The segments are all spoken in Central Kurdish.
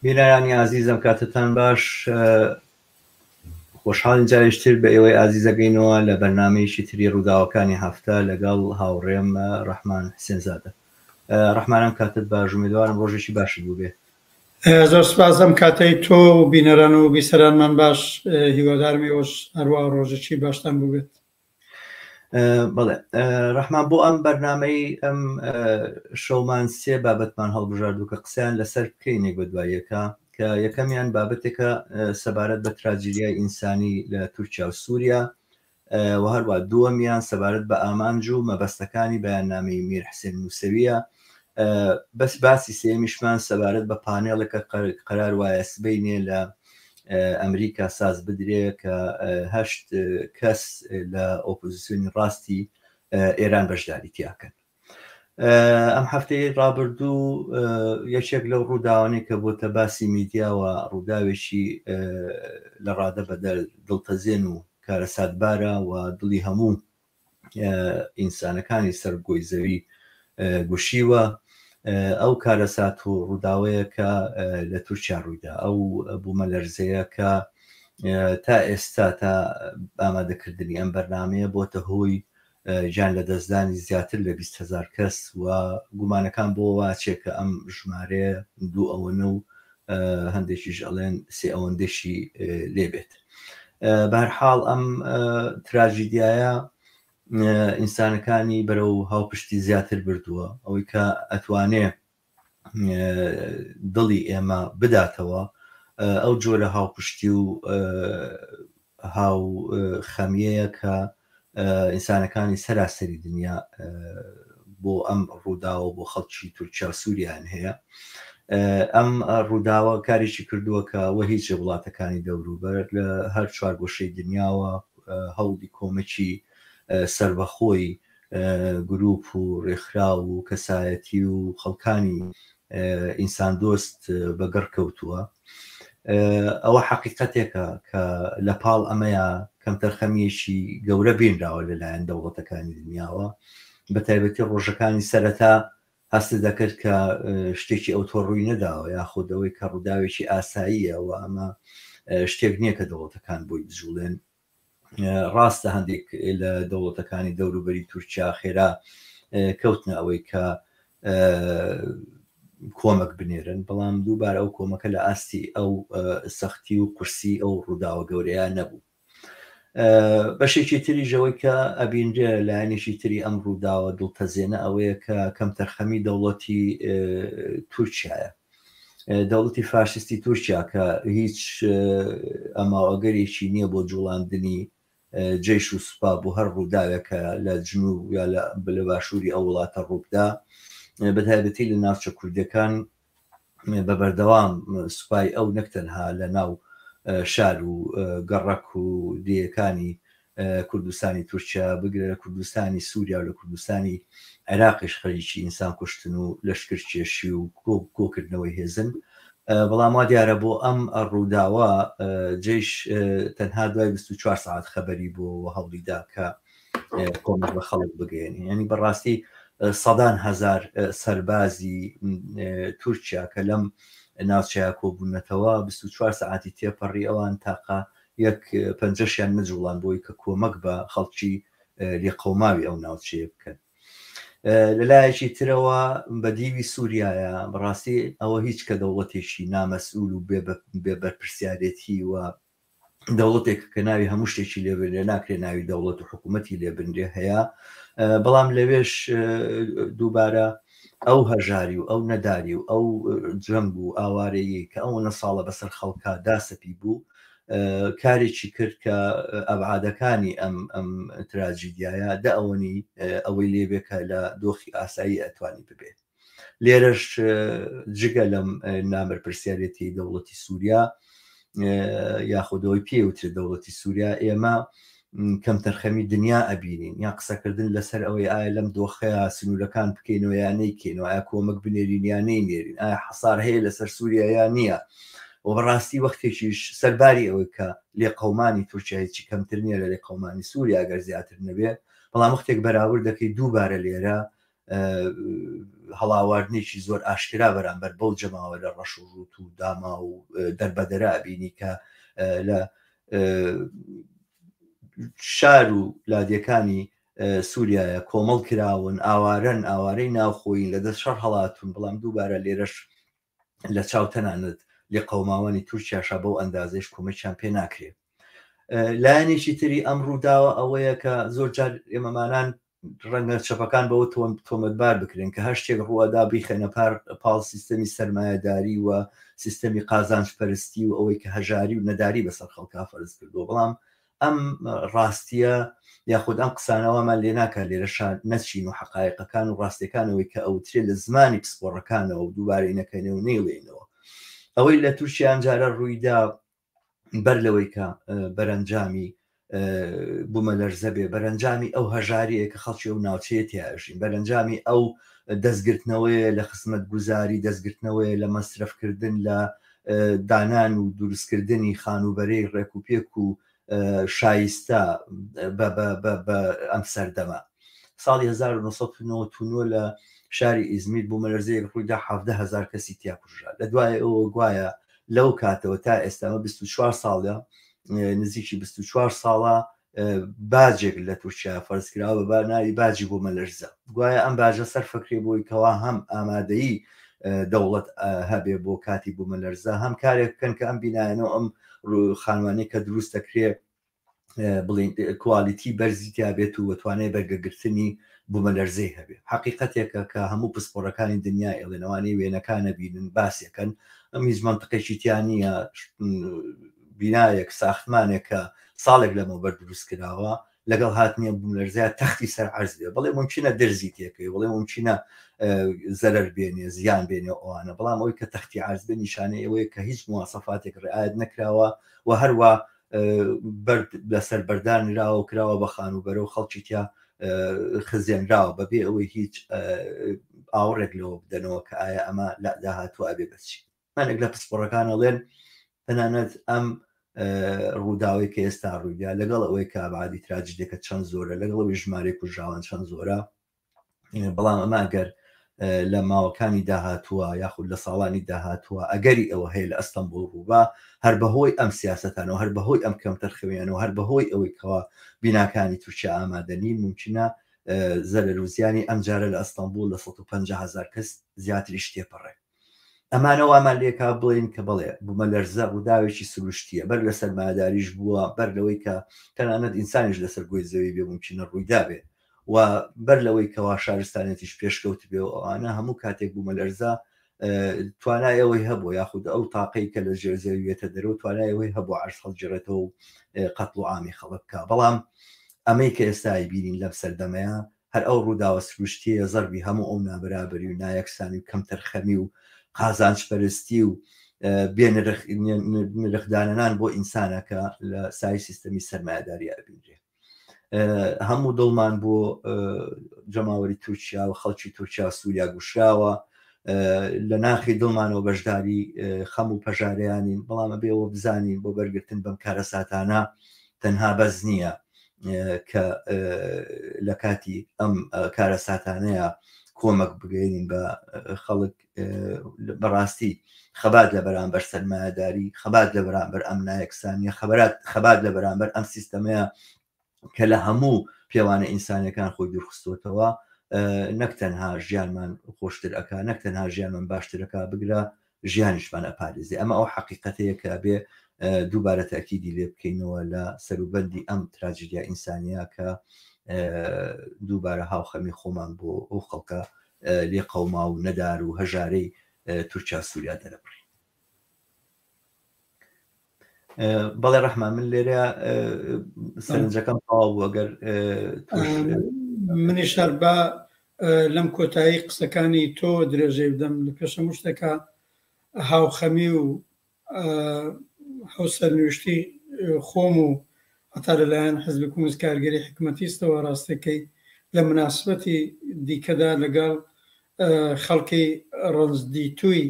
بینایانی عزیزم کاتتان باش خۆشحاڵین جارێشتر بە ئێوەی ئازیزەگەینەوە لە بەرنامەیەکی تری ڕووداوەکانی هەفتە لەگەڵ هاوڕێم ڕەحمان حسێنزادە. ڕەحمانم کاتت باش، امیدوارم ڕۆژێکی باشی بوو بێ. زۆر سپاسم کاتەی تۆ و بینەران و بیسەرانمان باش، هیوادارمیەوەش هەروە ڕۆژێکی باشتان بوو بێت. بەڵێ ڕەحمان، بۆ ئەم بەرنامەی ئەم شەومان سێ بابەتمان هەڵبژاردوو کە قسەیان لەسەر بکەینێک بە دواییەکە، کە یەکەمیان بابەتێکە سەبارەت بە تراجیدیای ئینسانی لە تورکیا و سووریا، و هەروە دووەمیان سەبارەت بە ئامانج و مەبەستەکانی بەیاننامەی میر حسێن موسەویە. بەس باسی سێمیشمان سەبارەت بە پانێڵێکە قەرار وایە سبەینێ لە ئەمریکا ساز بدرێ کە 8 کەس لە ئۆپۆزیسیۆنی ڕاستی ئێران بەشداری تیاکەن. ئەم هەفتەی ڕابردوو یەکێک لەو ڕووداوانەی کە بۆتە باسی میدیاوە ڕووداوێکی لە ڕادە بە دڵتەزێن و کارەساتبارە و دڵی هەموو ئینسانەکانی سەرگۆی زەوی گوشیوە. ئەو کارەسات و ڕووداوەیە کە لە تورکیا ڕوویدا، ئەو بوومەلەرزەیە کە تا ئێستا تا ئامادەکردنی ئەم بەرنامەیە بۆتە هۆی جان لە دەستدانی زیاتر لە 20,000 کەس و گومانەکان بۆ واچێت کە ئەم ژمارەیە دوو ئەوەنە و هەندێکیش ئەڵێن سێ ئەوەندەشی لێبێت. بەهەرحاڵ ئەم تراژیدیایە ئینسانەکانی بەرەو هاوپشتی زیاتر بردووە، ئەوەی کە ئەتوانێ دڵی ئێمە بداتەوە ئەو جۆرە هاوپشتی و هاو خەمیەیە کە ئینسانەکانی سەراسەری دنیا بۆ ئەم ڕووداوە بۆ خەڵکی تورکیا و سووریان هەیە. ئەم ڕووداوە کارێکی کردووە کە وە هیچ وڵاتەکانی دەوروبەر لە هەر چوار گۆشەی دنیاوە هەوڵی کۆمەکی سربەخۆی گروپ و ڕێکخرا و کەسایەتی و خەڵکانی ئینسان دۆست بەگەڕ کەوتووە. ئەوە حەقیقەتێکە کە لە پاڵ ئەمەیە کەم تەرخەمیەکی گەورە بینراوە لەلایەن دەوڵەتەکانی دنیاوە، بە تایبەتی ڕۆژەکانی سەرەتا هەست دەکرد کە شتێکی ئەو تۆڕووی نەداوە یاخود ئەوەی کە ڕووداوێکی ئاساییە و ئەمە شتێک نییە کە دەوڵەتەکان بۆی بجوڵێن. ڕاستە هەندێک لە دەوڵەتەکانی دەوروبەری تورکیا خێرا کەوتنە ئەوەی کە کۆمەک بنێرن، بەڵام دووبارە ئەو کۆمەکە لە ئاستی ئەو سەختی و قورسی ئەو ڕووداوە گەورەیە نەبوو. بەشێکی تری ژەوەی کە ئەبینرێ لایەنێکی تری ئەم ڕووداوە دڵتەزێنە ئەوەیە کە کەم تەرخەمی دەوڵەتی تورکیایە، دەوڵەتی فاشستی تورکیا کە هیچ ئەماوەگەرێکی نییە بۆ جوڵاندنی جێش و سوپا بۆ هەر ڕووداوێکە لە جنوب یا لە باشووری ئەو وڵاتە ڕووبدا، بەتایبەتی لە ناوچە کوردەکان بە بەردەوام سوپای ئەو نەکتەنها لە ناو شار و گەڕەک و دیەکانی کوردستانی تورکیا بگرە لە کوردستانی سووریا و لە کوردستانی عێراقیش خەریکی ئینسان کوشتن و لەشکرکێشی و کۆکردنەوەی هێزن. بەڵام وا دیارە بۆ ئەم ڕووداوە جێش تەنها دوای 24 ساعت خەبەری بۆ هەوڵیدا کە کۆمەک بە خەڵک بگەێنی، ینی بەڕاستی سەدان هەزار سەربازی تورکیا کە لەم ناوچەیە کۆبوونەتەوە 24 ساعتی تێپەڕی ئەوان تاقا یەک پەنجەشیان نەجوڵان بۆی کە کۆمەک بە خەڵکی لێقەوماوی ئەو ناوچەیە بکەن. لەلایەکی ترەوە بە دیوی سووریایە بەڕاستی ئەوە هیچ کە دەوڵەتێکی نامەسئول و بێ بەرپرسیارەتی و دەوڵەتێک کە ناوی هەموو شتێکی لێبرێ ناکرێ ناوی دەوڵەت و حکوومەتی لێبرێ هەیە، بەڵام لەوێش دووبارە ئەو هەژاری و ئەو نەداری و ئەو جەنگ و ئاوارەیە کە ئەو نەساڵە بەسەر خەڵکا داسەپی بوو کارێکی کرد کە ئەبعادەکانی ئەم تراجیدیایە ئەوەنی ئەوەی لێبێکە لە دۆخی ئاسایی ئەتوانی ببێت. لێرەش جگە لەم نامەرپرسیارەتی دەوڵەتی سووریا یاخودەوەی پێوترێت دەوڵەتی سووریا ئێمە کەم تەرخەمی دنیا ئەبینین یا قسەکردن لەسەر ئەوەی ئایا لەم دۆخەیە سنوورەکان بکەینەوە یا نەیکەینەوە، ئایا کۆمەک بنێرین یا نەینێرین، ئایا حەسار هەیە لەسەر سووریا یا نییە. و بەڕاستی وەختێکیش سەرباری ئەوەی کە لێقەومانی تورکیایکی کەمتر نییە لە لێقەومانی سووریا گەر زیاتر نەبێت، بەڵام وەختێک بەراورد دەکەی دووبارە لێرە هەڵاواردنێکی زۆر ئاشکرا بەرامبەر بەو جەماوە لە ڕەش و ڕوت و داما و دەربەدەرا بینی کە لە شار و لادیەکانی سووریایە کۆمەڵ کراون ئاوارەی ناوخۆین لە دەست شەڕ هەڵاتون بەڵام دووبارە لێرەش لە چاو تەنانەت لێ قەوماوانی تورکیاشە بەو ئەندازەش کۆمەکیان پێ ناکرێت. لایەنێکی تری ئەم ڕووداوە ئەوەیە کە زۆر جار ئێمەمانان ڕەنگە چەپەکان بەوە تۆمەتبار بکرێن کە هەر شتێک ڕووادا بیخێنە پاڵ سیستەمی سەرمایەداری و سیستەمی قازانجپەرستی و ئەوەی کە هەژاری و نەداری بەسەر خەڵکا فەرز کردو بەڵام ئەم ڕاستیە یاخود ئەم قسانەوەمان لێ ناکات لێرەشان نەچین و حقایقەکان و ڕاستیەکانەوەی کە ئەوترێ لە زمانی پسپۆڕەکانەوە و دووبارەی نەکەنێ و نێڵێنەوە ئەوەی لە تووشیان جارە ڕوویدا بەر لەوەی کە بەرەنجامی بوومەلەرزە بێ بەرەنجامی ئەو هەژاریە کە خەڵکی ئەو ناوچێتیاژین بەرەنجامی ئەو دەستگرتنەوەی لە خزمەت گوزاری دەستگرتنەوەی لە مەسرفکردن لە دانان و دروستکردنی خانوبەرەی ڕێکوپێک و شایستە بە ئەم سەردەما ساڵی 1999 لە شاری ئیزمیر بوومەلەرزەیەک ڕوویدا 17,000 کەسی تیا کوژرا لە دوای ئەوە گوایە لەو کاتەوە تا ئێستامە 24 ساڵە نزیکی 24 ساڵە باجێک لە تورکیا فەرزکراوە بە ناوی باجی بوومەلەرزە گوایە ئەم باجە سەر فەکرێ بۆی کەوا هەم ئامادەیی دەوڵەت هەبێ بۆ کاتی بوومەلەرزە هەم کارێک بکەن کە ئەم بینایەنەوە ئەم خانوانەی کە دروست دەکرێ بڵین کوالیتی بەرزیتیا بێت و وەتوانێت بەرگەگرتنی بوومەلەرزەی هەبێ حقیقەتێکە کە هەموو پسپۆڕەکانی دنیا ئێڵێنەوانی وێنەکانە بینن باسیەکەن ئەم هیچ منطقێکی تیانە بینایەک ساختمانێکە ساڵێک لەمە بەردروست کراوە لەگەڵ هاتنیە بوومەلەرزەیە تەختی سەر عەرز بێ بەڵێ ممکنە دەرزی تێکەوێ بڵێ ممکنە زەرەر بێنێ زیان بێنێ ئەوانە بەڵام ئەوەی کە تەختی عەرز بێ نیشانەی ئەوەیە کە هیچ مواسەفاتێک ڕعایەت نەکراوە و هەروە لەسەر بەردانراوە و کراوە بە خانوبەرە و خەڵکی تیا خزیێنراوە بەبێ ئەوەی هیچ ئاوڕێک لەوە بدەنەوە کە ئایا ئەمە لا داهاتوە ئەبێ بەچی مانێک لە پسپۆڕەکانەڵێن تەنانەت ئەم ڕووداوی کە ئێستا ڕوویدا لەگەڵ ئەوەی کە ئابعادی تراجیدەکە چەند زۆرە لەگەڵەوەی ژمارەی کوژراوان چەند زۆرە بەڵام ئەمە ئەگەر لە ماوەکانی داهاتووە یاخود لە ساڵانی داهاتووە ئەگەری ئەوە هەیە لە ئەستەمبوڵ ڕووبا هەر بەهۆی ئەم سیاسەتانەوە هەر بەهۆی ئەم کەم تەرخەوێنەوە هەر بەهۆی ئەوەی کەوا بیناکانی تووشیا ئامادەنی ممکنە زەرەر و زیانی ئەم جارە لە ئەستەمبوڵ لە 150,000 کەس زیاتریش تێپەڕێ ئەمانەوامان لێکا بڵین کە بڵێ بوومەلەرزە ڕووداوێکی سروشتیە بەر لە سەرمایهداریش بووە بەر لەوەی کە تەنانەت ئینسانیش لەسەر گۆی زەوی بێ ممکنە ڕوویدا بێ و بەر لەوەی کەوا شارستانێتیش پێشکەوت بێ و ئەوانە هەموو کاتێک بوومەلەرزە توانایەوەی هەبوو یاخود ئەو تاقەی کە لە ژێرزەویێتە دەرەوە توانایەوەی هەبوو عەرز هەڵگیرێتەوە و قەتڵ و عامی خەڵک بکە بەڵام ئەمەی کە ئێستای بینین لەم سەردەمەیە هەر ئەو ڕووداوە سروشتیە زەربی هەموو ئەو نابرابەری و نایەکسانی و کەم تەرخەمی و قازانجپەرستی و نرخدانەنان بۆ ئینسانەکە لە سای سیستەمی سەرمایهداری ئەبینرێ هەموو دڵمان بۆ جەماوەری تورکیا و خەڵکی تورکیا سووریا گوشراوە لە ناخی دڵمانەوە بەشداری خەم و پەژارەیانین بەڵام بێەوە بزانین بۆ بەرگرتن بەم کارە ساتانە تەنها بەز نییە کە لە کاتی ئەم کارە ساتانەیە کۆمەک بگەێنین بە خەڵک بەڕاستی خەبات لە بەرامبەر سەرمایهداری خەبات لە بەرامبەر ئەم نایەکسانیە خەبات لە بەرامبەر ئەم سیستەمەیە کە لە هەموو پێوانە ئینسانەکان خۆی دوورخستوتەوە نەک تەنها ژیانمان خۆشتر ئەکا نەک تەنها ژیانمان باشترەکە بگرە ژیانیشمان ئەپارێزێ ئەمە ئەو حەقیقەتەیە کە بێ دووبارە تاکیدی لێ بکەینەوە لە سەروبەندی ئەم تراجیدیا ئینسانیە کە دووبارە هاوخەمی خۆمان بۆ ئەو خەڵکە لێ قەوما و نەدار و هەژارەی تورکیا سووریا دەرەبڕی بەڵێ ڕەحمان من لێرە سەرنجەکەم تەواو وەگەر منیش هەر بە لەم کۆتایی قسەکانی تۆ درێژەی بدەم لە پێشەم شتێکە هاوخەمی و هەوسەرنوشتی خۆم و هەتا لەلایەن حزب کومونیست کارگەری حکومەتیستەوە ڕاستەکەی لە مناسبەتی دیکەدا لەگەڵ خەڵکی ڕەنجدیتووی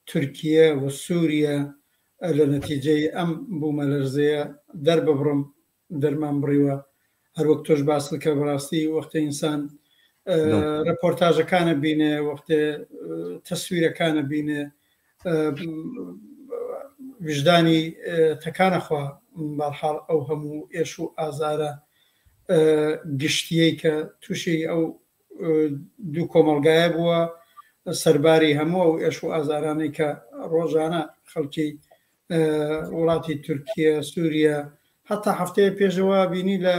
تورکیە و سووریا لە نەتیجەی ئەم بوومەلەرزەیە دەرببڕم دەرمان بڕیوە هەروەک تۆش باس کە بەڕاستی وەختە ئینسان ڕپۆرتاژەکانە بینێ وەختێ تەسویرەکانە بینێ وجدانی تەکانەخوا بەڵحاڵ ئەو هەموو ئێش و ئازارە گشتیەی کە تووشی ئەو دوو کۆمەڵگایە بووە سەرباری هەموو ئەو ئێش و ئازارانەی کە ڕۆژانە خەڵکی وڵاتی تورکیە سووریا حتا هەفتەیە پێشەوە بینی لە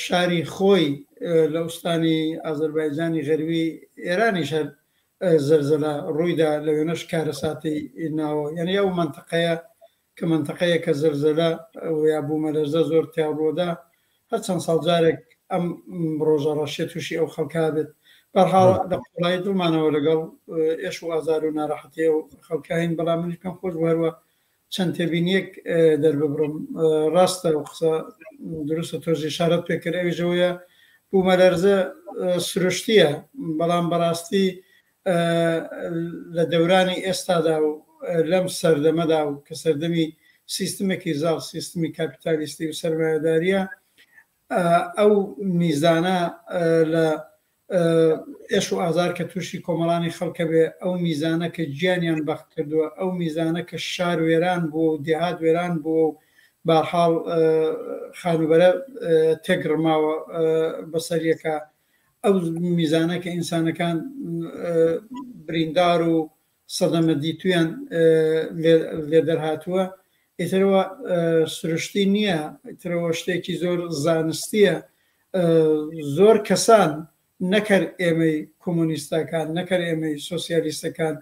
شاری خۆی لە ئوستانی ئازەربایجانی غەربی ئێرانیش هەر زەرزەلە ڕوویدا لە وێنەش کارەساتی ناوە یعنی ئەو منتەقەیە کە منتەقەیە کە زەرزەلە یا بوومەلەرزە زۆر تیاڕۆدا هەر چەند ساڵ جارێک ئەم ڕۆژە ڕەشێ تووشی ئەو خەڵکا بێت بەرحاڵ لە قوڵایی دڵمانەوە لەگەڵ ئێش و ئازار و ناڕەحەتیە و خەڵکاین بەڵام منیش پێم خۆش هەروە چەند تێبینیەک دەرببڕم ڕاستە و قسە دروستە تۆژی شارەت پێکرد ئەویژەوەیە بوومەلەرزە سروشتیە بەڵام بەڕاستی لە دەورانی ئێستادا و لەم سەردەمەدا و کە سەردەمی سیستمێکی زاڵ سیستمی کاپیتالیستی و سەرمایەداریە ئەو میزانە لە ئێش و ئازار کە تووشی کۆمەڵانی خەڵکە بێ ئەو میزانە کە گیانیان بەخت کردووە ئەو میزانە کە شار وێران بوو و دیهات وێران بوو بەحاڵ خانوبەرە تێگڕماوە بەسەریەکە ئەو میزانە کە ئینسانەکان بریندار و سەدەمە دیتویان لێ دەرهاتووە ئیترەوە سروشتی نییە ئیترەوە شتێکی زۆر زانستیە زۆر کەسان نەکرد ئێمەی کۆمۆنیستەکان نەکرد ئێمەی سۆسیالیستەکان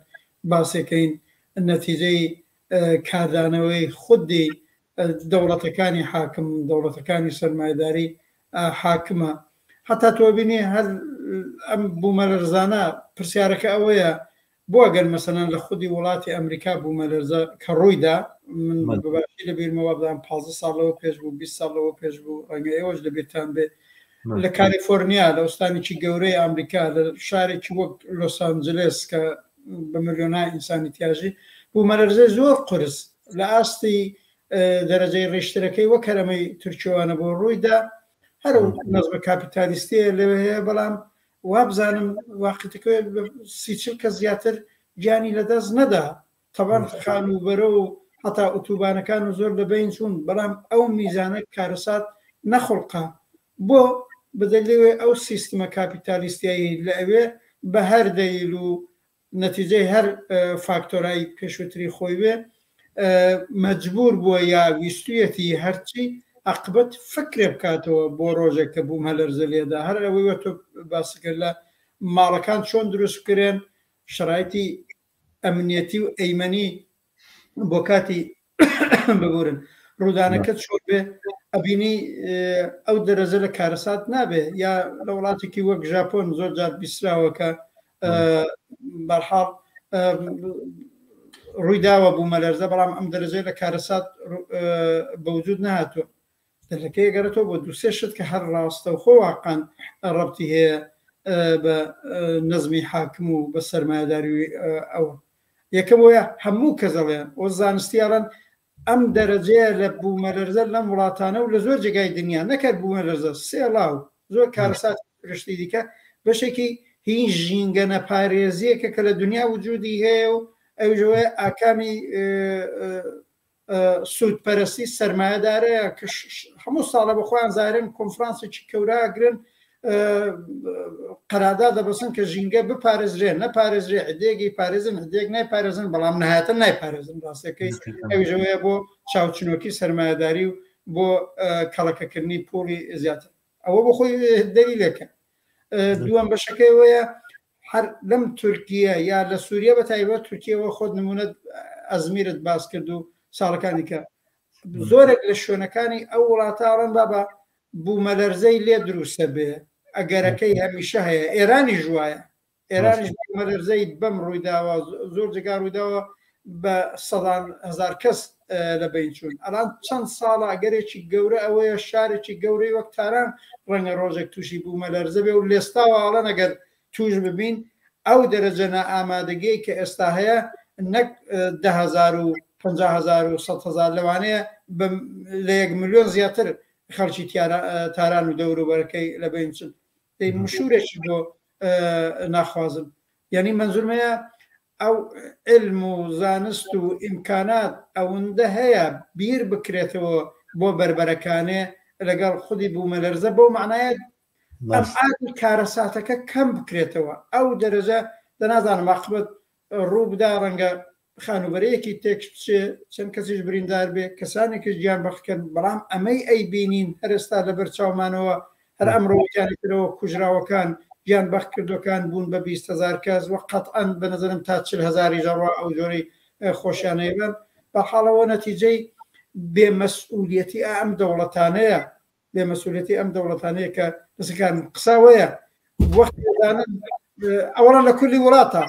باسێکەین نەتیجەی کاردانەوەی خودی دەوڵەتەکانی حاکم دەوڵەتەکانی سەرمایه‌داری حاکمە حتا تۆ بینی هەر ئەم بوومەلەرزانە پرسیارەکە ئەوەیە بۆ ئەگەر مەسەلەن لە خودی وڵاتی ئەمریکا بوومەلەرزە کە ڕوویدا من بەباشی لە بیرمەوە بدەم 15 ساڵەوە پێش بوو 20 ساڵەوە پێش بوو ڕەنگە ئێوەش لەبیرتان بێ لە کالیفۆرنیا لە ئوستانێکی گەورەی ئەمریکا لە شارێکی وەک لۆس ئانجلس کە بە ملیۆنای ئینسانی تیاژی بوومەلەرزە زۆر قرس لە ئاستی دەرەجەی ڕێشترەکەی وەک هەرەمەی تورکیەوانە بۆ ڕوویدا هەر نەزمە کاپیتالیستیە لەوێ هەیە بەڵام وابزانم واقعیتەکە 30 کە زیاتر گیانی لەدەست نەدا تەبەن خانوبەرە و هەتا ئۆتوبانەکان و زۆر لەبین چوون بەڵام ئەو میزانە کارەسات نەخڵقا بۆ بدەلێوێ ئەو سیستمە کاپیتالیستیایی لە ئەوێ بە هەر دەیل و نەتیجەی هەر فاکتۆرای پێشووتری خۆی بێ مەجبور بووە یا ویستویەتی هەرچی عقبەت فکرێ بکاتەوە بۆ ڕۆژێک کە بوومەلەرزە لێدا هەر ئەوەی تۆ باسکرد لە ماڵەکان چۆن دروست کرێن شرایطی ئەمنیەتی و ئەیمەنی بۆ کاتی ببورن ڕوودانەکە چۆن بێ ئەبینی ئەو دەرەزە لە کارەسات نابێ یا لە وڵاتێکی وەک ژاپۆن زۆر جار بیسراوەکە بەرحاڵ ڕوویداوە بوومەلەرزە بەڵام ئەم دەرەجەی لە کارەسات بەوجود نهاتوە دەرەکەی گەرەتەوە بۆ دووسێ شت کە هەر ڕاستە و خۆواقعان ڕەبتی هەیە بە نەزمی حاکم و بە سەرمایه‌داری ئەوە یەکەم وەیە هەموو کەزەڵێن ئەو زانستیاڵن ئەم دەرەجەیە لە بوومەلەرزە لەم وڵاتانە و لە زۆر جێگای دنیا نەکرد بوومەلەرزە سێڵاو زۆر کارەسات پرشتی دیکە بەشێکی هیچ ژینگە نەپارێزیەکە کە لە دنیا وجودی هەیە و ئەوژەوەی ئاکامی سوودپەرستی سەرمایه‌دارەیە کە هەموو ساڵە بەخۆیان زارن کۆنفرانسێکی کەوراگرن قەرادا دەبەسن کە ژینگە بپارێزرێن نەپارێزرێ عدێکی پارێزن هەدێک نایپارێزن بەڵام نەهاتن نایپارێزن ڕاستەکەی ئەوژەوەیە بۆ چاوچنۆکی سەرمایه‌داری و بۆ کەڵەکەکردنی پوڵی زیاتر ئەوە بۆ خۆی دەلیلەکە دووەم بەشەکەیەوەیە هەر لەم تورکیە یا لە سووریا بە تایبەت تورکیەوە خۆت نمونە ئەزمیرت باس کرد و ساڵەکانی کە زۆرێک لە شوێنەکانی ئەو وڵاتاڕن بابە بوومەلەرزەی لێ دروستە بێ ئەگەرەکەی هەمیشە هەیە ئێرانی ژوایە ئێرانیش بوومەلەرزەی بەم ڕوویداوە زۆر جگا ڕوویداوە بە سەدان هەزار کەس لە بین چوون ئەلان چەند ساڵە ئەگەرێکی گەورە ئەوەیە شارێکی گەورەی وەک تاران ڕەنگە ڕۆژێک تووشی بوومەلەرزە بێ و لێستاوە ئاڵەن ئەگەر توش ببین ئەو دەرەجە ئامادەگەی کە ئێستا هەیە نەک 10,000 و 50,000 و 100,000 لەوانەیە لە 1 ملیۆن زیاتر خەڵکی تاران و دەوروبەرەکەی لە بینچن مشورێکی بۆ ناخوازم یعنی منزورمەیە ئەو علم و زانست و ئیمکانات ئەوەندە هەیە بیر بکرێتەوە بۆ بربەرەکانێ لەگەڵ خودی بوومەلەرزە بۆ معنایەت ئەم ئاتی کارەساتەکە کەم بکرێتەوە ئەو دەرەجە دەنازانم عاقبەت ڕوو بدا ڕەنگە خانوبەرەیەکی تێکس بچێ چەند کەسیش بریندار بێ کەسانێکیش گیان بەخکەن بەڵام ئەمەی ئەی بینین هەرستا لەبەر چاومانەوە هەر ئەمڕۆیانێتەوە کوژراوەکان گیان بەخ کردوەکان بوون بە 20,000 کەس وە قەتعەن بە نەزەرم تا 40,000 ژەڕوا ئەو جۆرەی خۆشیانەیەبن بە حاڵەوە نەتیجەی بێمەسئولیەتی ئەم دەوڵەتانەیە بێمەسئولیەتی ئەم دەوڵەتانەیە کە دەسەکان قساوەیە وەختی دەزانن ئەوەڵە لە کولی وڵاتە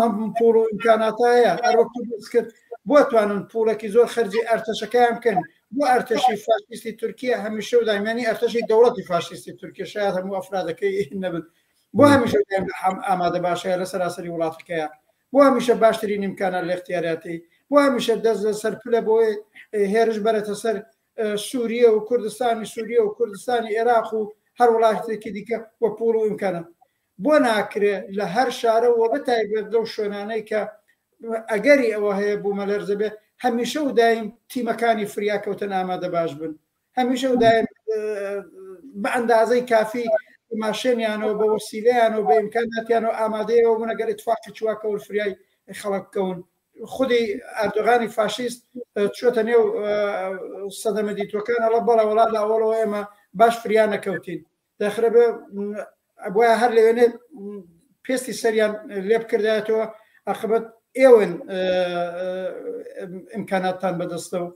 هەم پوڵ و ئیمکاناتایە هەروەکو دەست کرد بۆ توانن پوڵێکی زۆر خەرجی ئەرتەشەکەیان بکەن بۆ ئەرتەشی فاشیستی تورکیا هەمیشە و دایمانی ئەرتەشی دەوڵەتی فاشیستی تورکیا شاید هەموو ئەفرادەکەی نەبن بۆ هەمیشە ئامادە باشەیە لە سەراسەری وڵاتەکەیە بۆ هەمیشە باشترین ئیمکانات لە اختیاراتی بۆ هەمیشە دەست لە سەرپلە بۆی هێرش بەرەتە سەر سووریە و کوردستانی سووریە و کوردستانی عێراق و هەر وڵاتێکی دیکە وە پوڵ و ئیمکانات بۆ ناکرێ لە هەر شارەوە بەتایبێت لەو شوێنانەی کە ئەگەری ئەوە هەیە بوومەلەرزە بێ هەمیشە و دایم تیمەکانی فریاکەوتن ئامادە باش بن هەمیشە و دایم بە ئەندازەی کافی ماشێنیانەوە بە وەسیلەیانەوە بە ئیمکاناتیانەوە ئامادەیەوە بوون ئەگەر اتفاقی چواکەوە فریای خەڵک بکەون خودی ئەردۆغانی فاشیست چۆتە نێو سەدەمە دیتوەکان ئەڵە بەڵە وڵات لە ئەوڵەوە ئێمە باش فریان نەکەوتین دەخرە بێ بۆە هەر لەوێنێ پێستی سەریان لێ بکردایەتەوە عاقبەت ئێوەن ئیمکاناتتان بەدەستە و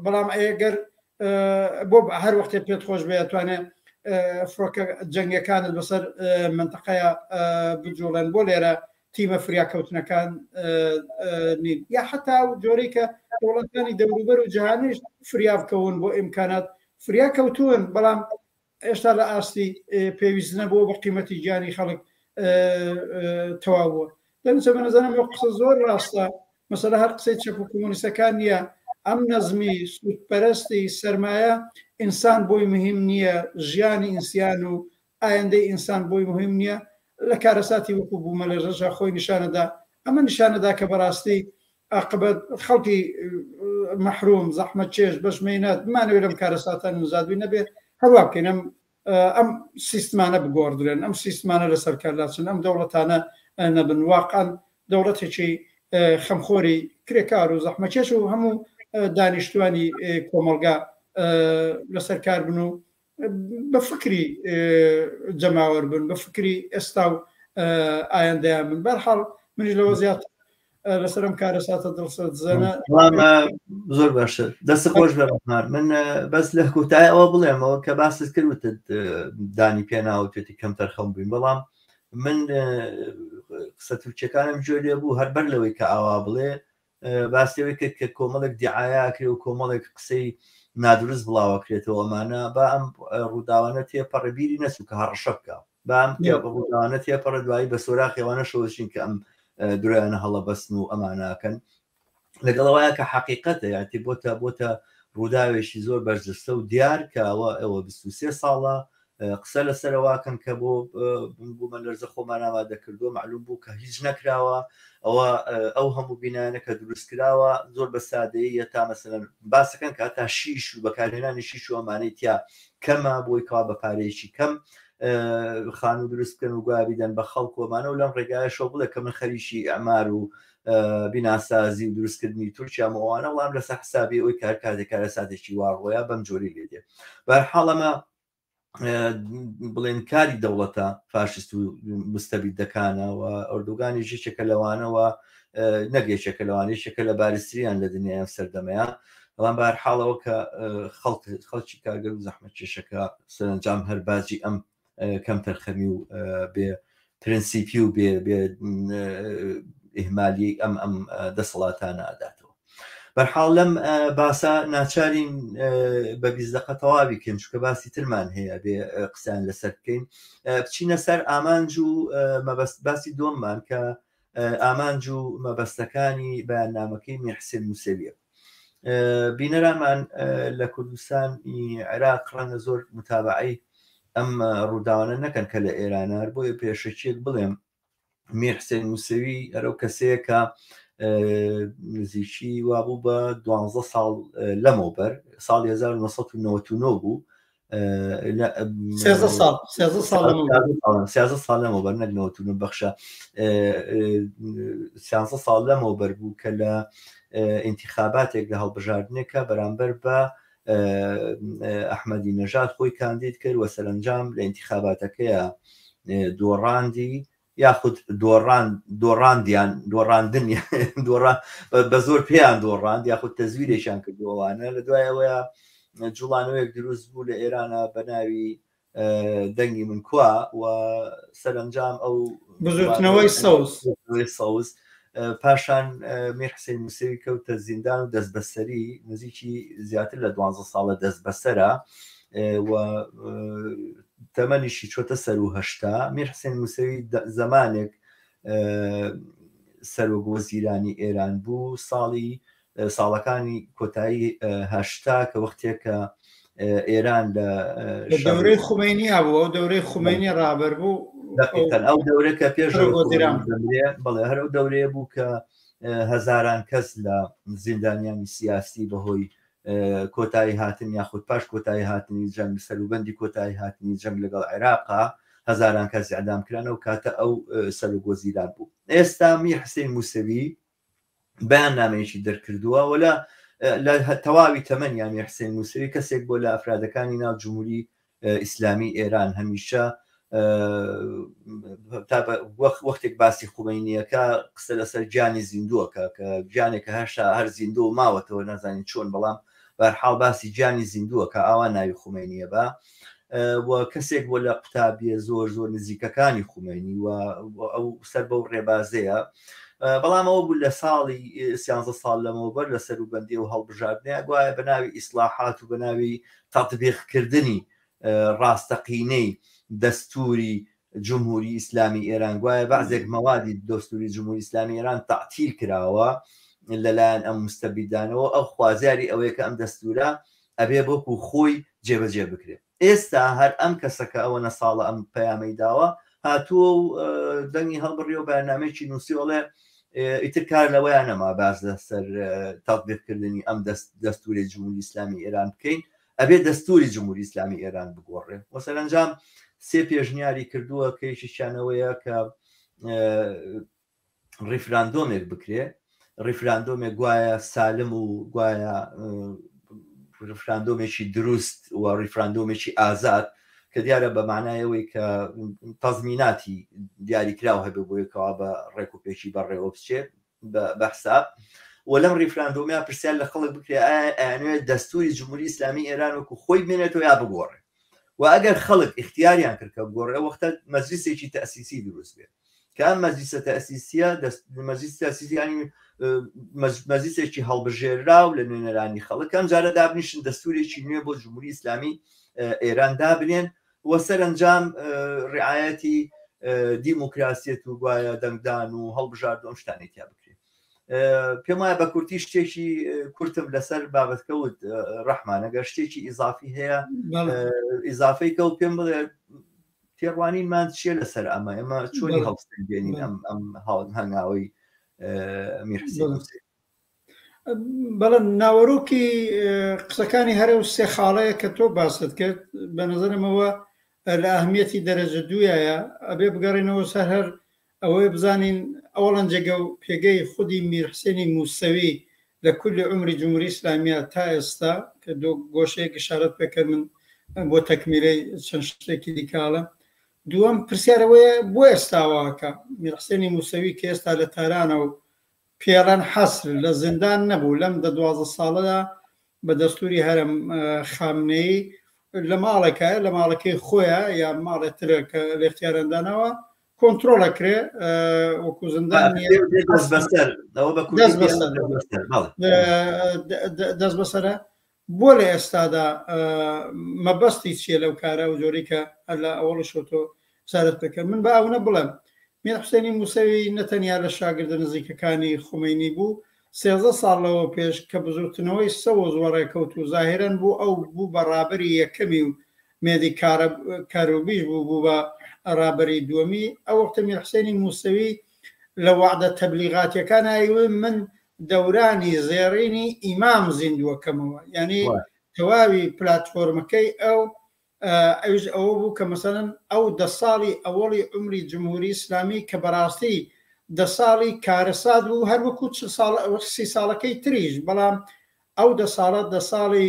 بەڵام ئەگەر بۆ هەر وەختێ پێت خۆش بێ توانێت فڕۆکە جەنگەکانت بەسەر منتەقەیە بجوڵێن بۆ لێرە تیمە فریاکەوتنەکان نین یا حتا و جۆرەی کە دەوڵەتانی دەوروبەر و جیهانیش فریا بکەون بۆ ئیمکانات فریاکەوتون بەڵام ئێستا لە ئاستی پێویست نەبووە بە قیمەتی گیانی خەڵک تەواو بووە دەمچە بە نەزانم قسە زۆر ڕاستە مەسەلە هەر قسەی چەپ و کۆمۆنیستەکان نییە ئەم نەزمی سوودپەرستی سەرمایە ئینسان بۆی مهم نییە ژیانی ئینسیان و ئایندەی ئینسان بۆی مهم نییە لە کارەساتی وەکو بوومەلەرزە خۆی نیشانەدا ئەمە نیشانەدا کە بەڕاستی عاقبەت خەڵکی مەحروم زەحمەت چێش بەشمێنەت بمانەوێت لەم کارەساتان نوزادوی نەبێت هەروە بکەین ئەم سیستمانە بگۆڕدرێن ئەم سیستمانە لەسەر کارلاچن ئەم دەوڵەتانە نەبن واقعاً دەوڵەتێکی خەمخۆری کرێکار و زەحمەتکێش و هەموو دانیشتوانی کۆمەڵگا لەسەر کار بن و بە فکری جەماوەر بن بە فکری ئێستا و ئایندەیان بن بەرحاڵ منیش لەوە زیاتر لەسەرم کارەساتە دڵسەزانە زۆر باشە دەست خۆش بەڕحمان من بەس لە کوتای ئەوە بڵێمەوە کە باست کردوتت دانی پێناوتێتی کەم تەرخەم بووین بەڵام من قسە تووچەکانم جۆ لێ بوو هەربەر لەوەی کە ئاوا بڵێ باستەوەی کرد کە کۆمەڵێک دیعاکرێ و کۆمەڵێک قسەی نادروست بڵاوەکرێتەوە ئەمانە با ئەم ڕووداوانە تێپەڕە بیری نەچوو کە هەڕەشە بکە با ئەم ڕووداوانە تێپەڕە دوایی بە سۆراخێوانە شەوەشین کە ئەم درۆیانە هەڵە بەستن و ئەماناکەن لەگەڵەوەیە کە حەقیقەتە یاتی بۆتە ڕووداوێکی زۆر بەرجستە و دیار کەوە ئەوە 23 ساڵە قسە لەسەرەواکەن کە بۆ بوومەلەرزە خۆمان ئامادە کردووە معلوم بوو کە هیچ نەکراوە ئەوە ئەو هەموو بینانەکە دروست کراوە زۆر بە سادەیە تا مەسەلەن باسەکەن کە تا شیش و بەکارهێنانی شیش و ئەمانەی تیا کەمە بۆی کاوا بە پارەیەکی کەم خانوو دروست بکەن و گوابیدەن بە خەڵکۆمانە و لەم ڕێگایشەوە بڵێ کە من خەریکی ئەمار و بیناسازی و دروستکردنی تورکیا مەوانە وڵام لەسەر حسابی ئەوی کار کارێکارە سادێکی واڕۆیە بەم جۆری لێدێ بەرحاڵەمە بڵێن کاری دەوڵەتە فاشست و مستەبیدەکانەوە ئەردوگانی ژێکێکە لەوانەوە نەگەیشێکە لەوانەیەکە لە بارستریان لە دنیاە سەردەمەیە بەڵام بەرحاڵەوە کە خەڵکی کارگەر و زەحمەت کێشەکە سەرنجام هەر باجی ئەم کەم تەرخەمی و بێ پرینسیپی و بێ ئیهمالی ئەم دەسەڵاتانە ئاداتەوە بەرحاڵ لەم باسا ناچارین بە 20 دقە تەواوی بکەین چونکە باسی ترمان هەیە بێ قسەیان لەسەر بکەین بچینە سەر ئامانج و باسی دۆممان کە ئامانج و مەبەستەکانی بەیاننامەکەی میحسین موسەویە بینەرامان لە کوردستانی عێراق ڕەنگە زۆر متابعەی ئەم ڕووداوانە نەکەن کە لە ئێرانار بۆیە پێشەکیێک بڵێم میر حسێن موسەوی ئەرەو کەسەیە کە نزیکی وابوو بە 12 ساڵ لەمەوبەر ساڵی 1999 بوو 13 ساڵ لەمەوبەر نەک 99 بەخشە 13 ساڵ لەمەوبەر بوو کە لە انتخاباتێک لە هەڵبژاردنێکە بەرامبەر بە ئەحمەدی نەژاد خۆی کاندید کرد وە سەرنجام لە انتخاباتەکەیە دۆڕاندی یاخود دۆڕاندن بە زۆر پێیان دۆڕاند یاخود تەزویرێکیان کردووانە لە دوایەوەیە جوڵانەوەیەک دروست بوو لە ئێرانە بە ناوی دەنگی من کوا و سەرنجام ئەو بزوتنەوەی سەوز پاشان میر حسێن موسەوی کەوتە زیندان و دەست بەسەری نزیکی زیاتر لە 12 ساڵە دەست بەسەرە و تەمەنیشی چۆتە سەر و هەشتا میر حسێن موسەوی زەمانێک سەرۆک وەزیرانی ئێران بوو ساڵەکانی کۆتایی هەشتا کە وەختێکە ئێران لە دەورەی خومینی بوو ئەو دەورەی خومینی ڕابەر بوو ئەو دەورەکە پێش بەڵێ هەر ئەو دەورەیە بوو کە هەزاران کەس لە زیندانیانی سیاسی بەهۆی کۆتایی هاتن یاخود پاش کۆتایی هاتنی جەنگ سەروبەندی کۆتایی هاتنی جەنگ لەگەڵ عێراقا هەزاران کەس ئەعدام کرانەوە کاتە ئەو سەرۆک وەزیران بوو. ئێستا میر حسێن موسەوی بەیاننامەیەکی دەرکردووە وەلا لە تەواوی تەمەنیان میر حسێن موسەوی کەسێک بۆ لە ئەفرادەکانی ناو جمهوری ئیسلامی ئێران هەمیشە وەختێک باسی خومینیەکە قسە لەسەر گیانی زیندووەکە کە گیانێکە هەشتا هەر زیندوو ماوەتەوە نازانین چۆن بەڵام بەرحاڵ باسی گیانی زیندووەکە ئاوا ناوی خومینیە بە و کەسێک بۆ لە قوتابیە زۆر زۆر نزیکەکانی خومینی و ئەو سەر بەو ڕێبازەیە بەڵام ئەوە بوو لە ساڵی 13 ساڵ لەمەوبەر لە سەروبەندی و هەڵبژاردنەیە گوایە بە ناوی ئیسلاحات و بە ناوی تەطبیقکردنی ڕاستەقینەی دەستوری جمهوری ئیسلامی ئێران گوایە بەعزێک مەوادی دەستوری جمهوری ئیسلامی ئێران تەعتیل کراوە لەلایەن ئەم مستەبیدانەوە ئەو خوازیاری ئەوەیە کە ئەم دەستورە ئەبێ بۆکو خۆی جێبەجێ بکرێت. ئێستا هەر ئەم کەسەکە ئەوە نەساڵە ئەم پەیامەی داوە هاتووە و دەنگی هەڵبڕی و بەرنامەیەکی نووسیوەڵێ ئیتر کار لەوەیان نەما باز لەسەر تەطبیقکردنی ئەم دەستوری جمهوری ئیسلامی ئێران بکەین ئەبێ دەستوری جمهوری ئیسلامی ئێران بگۆڕێ و سەرنجام سێ پێشنیاری کردووە کە یەکیشیانەوەیە کە ڕیفراندۆمێک بکرێ ڕیفراندۆمێک گوایە سالم و گوایە ڕیفراندۆمێکی دروست و ڕیفراندۆمێکی ئازاد کە دیارە بە معنایەوەی کە تەزمیناتی دیاریکراو هەبێ بۆیەکەوە بە ڕێک و پێشی بەڕێوە بچێت بە حساب و لەم ڕیفراندۆمیا پرسیار لە خەڵک بکرێ ئەیانوێت دەستوری جمهوری ئیسلامی ئێران وەکو خۆی بێنێتەوە یا بگۆڕێ و ئەگەر خەڵک اختیاریان کرد کە بگۆڕێ وەختە مەجلیسێکی تەئسیسی دروست بێت کە ئەم مەجلیسە تەئسیسیە مەجلیس تەئسیسیانی مەجلیسێکی هەڵبژێررا و لە نوێنەرانی خەڵک ئەم جارە دابنیشن دەستورێکی نوێ بۆ جمهوری ئیسلامی ئێران دابنێن و سەرنجام ڕعایەتی دیموکراسیەت و گوایە دەنگدان و هەڵبژاردن ئەم شتانێک تیا بکرێت. پێم وایە بە کورتی شتێکی کورتم لەسەر بابەتکەوت ڕەحمان ئەگەر شتێکی ئیزافی هەیە ئیزافەی کە و پێم بڵێ تێڕوانینمان چیە لەسەر ئەمە ئێمە چۆنی هەڵستێنین ئەم هەنگاوی میر حسێن موسەوی. بەڵێ ناوەڕووکی قسەکانی هەرێ و سێ خاڵەیە کە تۆ باست کرد بە نەزەرمەوە لە ئەهمیەتی دەرەجە دوایە ئەبێ بگەڕێنەوە سەر هەر ئەوەی بزانین ئەوڵەن جێگە و پێگەی خودی میر حسێنی موسەوی لە کولی عمری جمهوری ئیسلامیە تا ئێستا کە دۆ گۆشەیەک ئشارەت پێکرد من بۆ تەکمیلەی چەند شتێکی دیکاڵە. دووەم پرسیارەوەیە بۆ ئێستاواکە میر حسێنی موسەوی کە ئێستا لە تارانە و پێڵەن حەسر لە زیندان نەبوو لەم 12 ساڵەدا بە دەستوری هەرم خامنەی لە ماڵێکە لە ماڵەکەی خۆیە یا ماڵێترە کە لە اختیارەندانەوە کۆنترۆلەکرێ وەکو زیندان دەست بەسەرە. بۆ لە ئێستادا مەبەستی چیە لەو کارە و جۆری کە لە ئەوڵی شۆتۆ سارت بکە من بە ئەوە بڵێم میر حسێنی موسەوی نەتەنیا لە شاگردە نزیکەکانی خومینی بوو 13 ساڵەوە پێش کە بزوتنەوەی سەوە زۆڕێکەوت و زاهرەن بوو ئەو بوو بەڕابری یەکەمی و مێدی کاروبیش بوو بە ڕابەری دووەمی ئەو وەختە میرحسێنی موسەوی لە وعدە تەبلیغاتیەکان هایوە من دەورانی زێڕینی ئیمام زیندووەکەمەوە یعنی تەواوی پلاتفۆرمەکەی ئەوش ئەوە بوو کە مەسەڵەن ئەو 10 ساڵی ئەوەڵی عمری جمهوری ئیسلامی کە بەڕاستی 10 ساڵی کارەسات بوو هەر وەکو 30 ساڵەکەی تریش بەڵام ئەو 10 ساڵە 10 ساڵی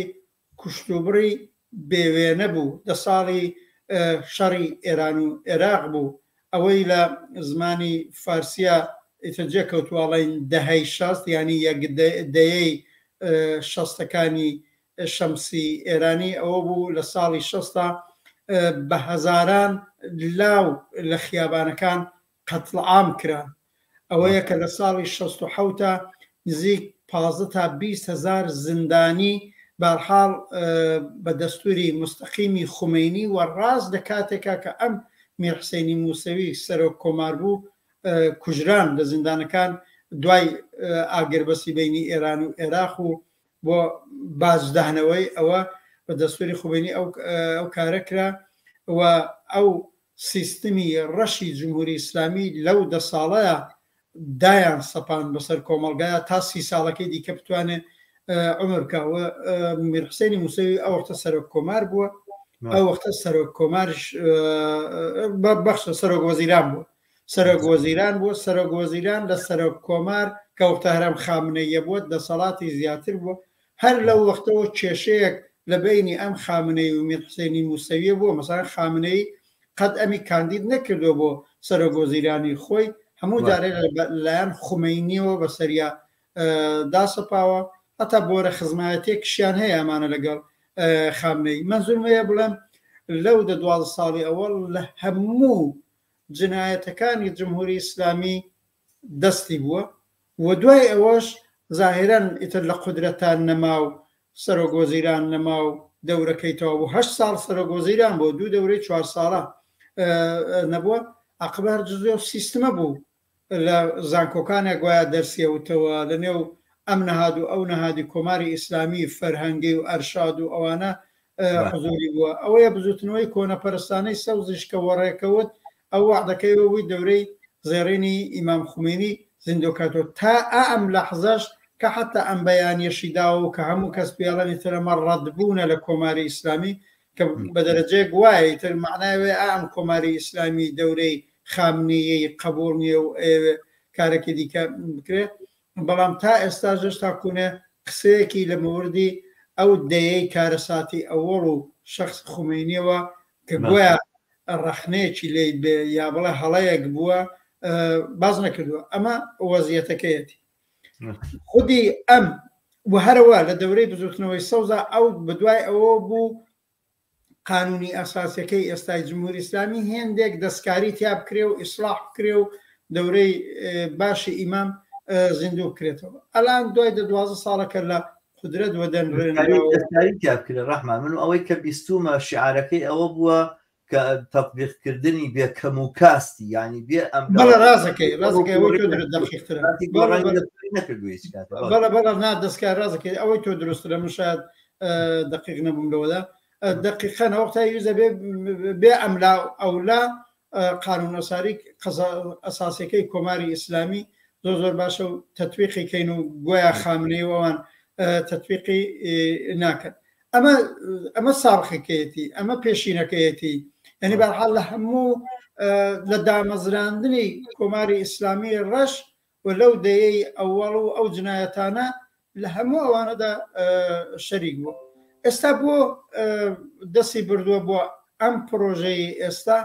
کوشتوبڕی بێوێنە بوو 10 ساڵی شەڕی ئێران و عێراق بوو ئەوەی لە زمانی فارسیە ئیترجێ کەوتواڵین دەهەی شەست ینی یەک دەیەی شەستەکانی شەمسی ئێرانی ئەوە بوو لە ساڵی شەستا بە هەزاران لاو لە خیابانەکان قەتڵعام کران ئەوەیە کە لە ساڵی 67 نزیک 15 تا 20 هزار زیندانی بەرحاڵ بە دەستوری مستەقیمی خومینی و ڕاز لە کاتێکا کە ئەم میرحسێنی موسەوی سەرۆک کۆمار بوو کوژران لە زیندانەکان دوای ئاگربەسی بینی ئێران و عێراق و بۆ بازدانەوەی ئەوە بە دەستوری خومینی ئەو کارە کرا و ئەو سیستمی ڕەشی جمهوری ئیسلامی لەو 10 ساڵەیە دایان سەپان بەسەر کۆمەڵگایە تا 30 ساڵەکەی دیکە بتوانێت عمر بکەوە میرحسێنی موسەوی ئەو وەختە سەرۆک کۆمار بووە ئەو وەختە سەرۆک کۆمارش بەخشە سەرۆک وەزیران بووە سەرۆک وەزیران لە سەرۆک کۆمار کە وەختە هەرم خامنەیە بووە دەسەڵاتی زیاتر بووە هەر لەو وەختەوە کێشەیەک لە بینی ئەم خامنەی و میرحسێنی موسەویە بووە مەسەڵەن خامنەی قەت ئەمی کاندید نەکردو بۆ سەرۆک وەزیرانی خۆی هەموو جارێ لەلایەن خومینیەوە بەسەریا داسەپاوە هەتا بۆرە خزمایەتێکیشیان هەیە ئەمانە لەگەڵ خامنەی منزورمەیە بڵێم لەو 12 ساڵی ئەوەڵ لە هەموو جنایەتەکانی جمهوری ئیسلامی دەستی بووە و دوای ئەوەش ظاهرەن ئیتر لە قودرەتان نەما و سەرۆک وەزیران نەما و دەورەکەیتەوە بوو 8 ساڵ سەرۆک وەزیران بۆ 2 دەورەی 4 ساڵە نەبووە عقبار جزۆ سیستمە بوو لە زانکۆکانێک گوایە دەرسیەوتەوە لە نێو ئەم نەهاد و ئەو نەهادی کۆماری ئیسلامی فەرهەنگی و ئەرشاد و ئەوانە حزوری بووە ئەوەیە بزوتنەوەی کۆنەپەرستانەی سەوزشکە وەڕێکەوت ئەو وعدەکەیەوەی دەورەی زێڕینی ئیمام خومینی زیندۆکاتەوە تا ئەم لەحزەش کە حتا ئەم بەیانیەشی داوە و کە هەموو کەس پیاڵەنی ترەمە ڕەتبوونە لە کۆماری ئیسلامی کە بە دەرەجەیەک وایە تر معناوێ ئەم کۆماری ئیسلامی دەورەی خامنەیەی قبوڵ نییە و کارێکی دیکە بکرێت بەڵام تا ئێستاژش تاکوونێ قسەیەکی لە موردی ئەو دەیەی کارەساتی ئەوەڵ و شخص خومینیەوە کە گویا ڕەخنەیەکی لێ بێ یا بڵێ هەڵەیەک بووە باز نەکردووە ئەمە وەزیەتەکەیەتی خودی ئەم و هەرەوە لە دەورەی بزوتنەوەی سەوزا ئەو بەدوای ئەوە بوو قانونی ئەساسیەکەی ئێستای جمهوری ئیسلامی هێندێک دەستکاری تیا بکرێ و ئیسلاح بکرێ و دەورەی باشی ئیمام زیندوو بکرێتەوە ئەلان دوای 12 ساڵەکە لە قودرەت وەدەنڕێنکرێ ڕەحمان من ئەوەی کە بیستومە شعارەکەی ئەوە بووە کە تەطبیقکردنی بێ کەم و کاستی ینی بێ ئەم ڕازەکەی بەڵە نا دەستکار ڕازەکەی ئەوەی تۆ دروستە من شاید دقیق نەبووم لەوەدا دقیقەن ئەوقتا یوزە بێ ئەملا ئەولا قانونەساری ئەساسیەکەی کۆماری ئیسلامی زۆر باشە و تەطبیقی کەین و گویا خامنەیەوەوان تەطبیقی ناکەن ئەمە ساڵخەکەیەتی ئەمە پێشینەکەیەتی یعنی بەرحاڵ لە هەموو لە دامەزراندنی کۆماری ئیسلامی ڕەش و لەو دەیەی ئەوەڵ و ئەو جنایەتانە لە هەموو ئەوانەدا شەریک بوو ئێستا بۆ دەستی بردووە بۆ ئەم پرۆژەی ئێستا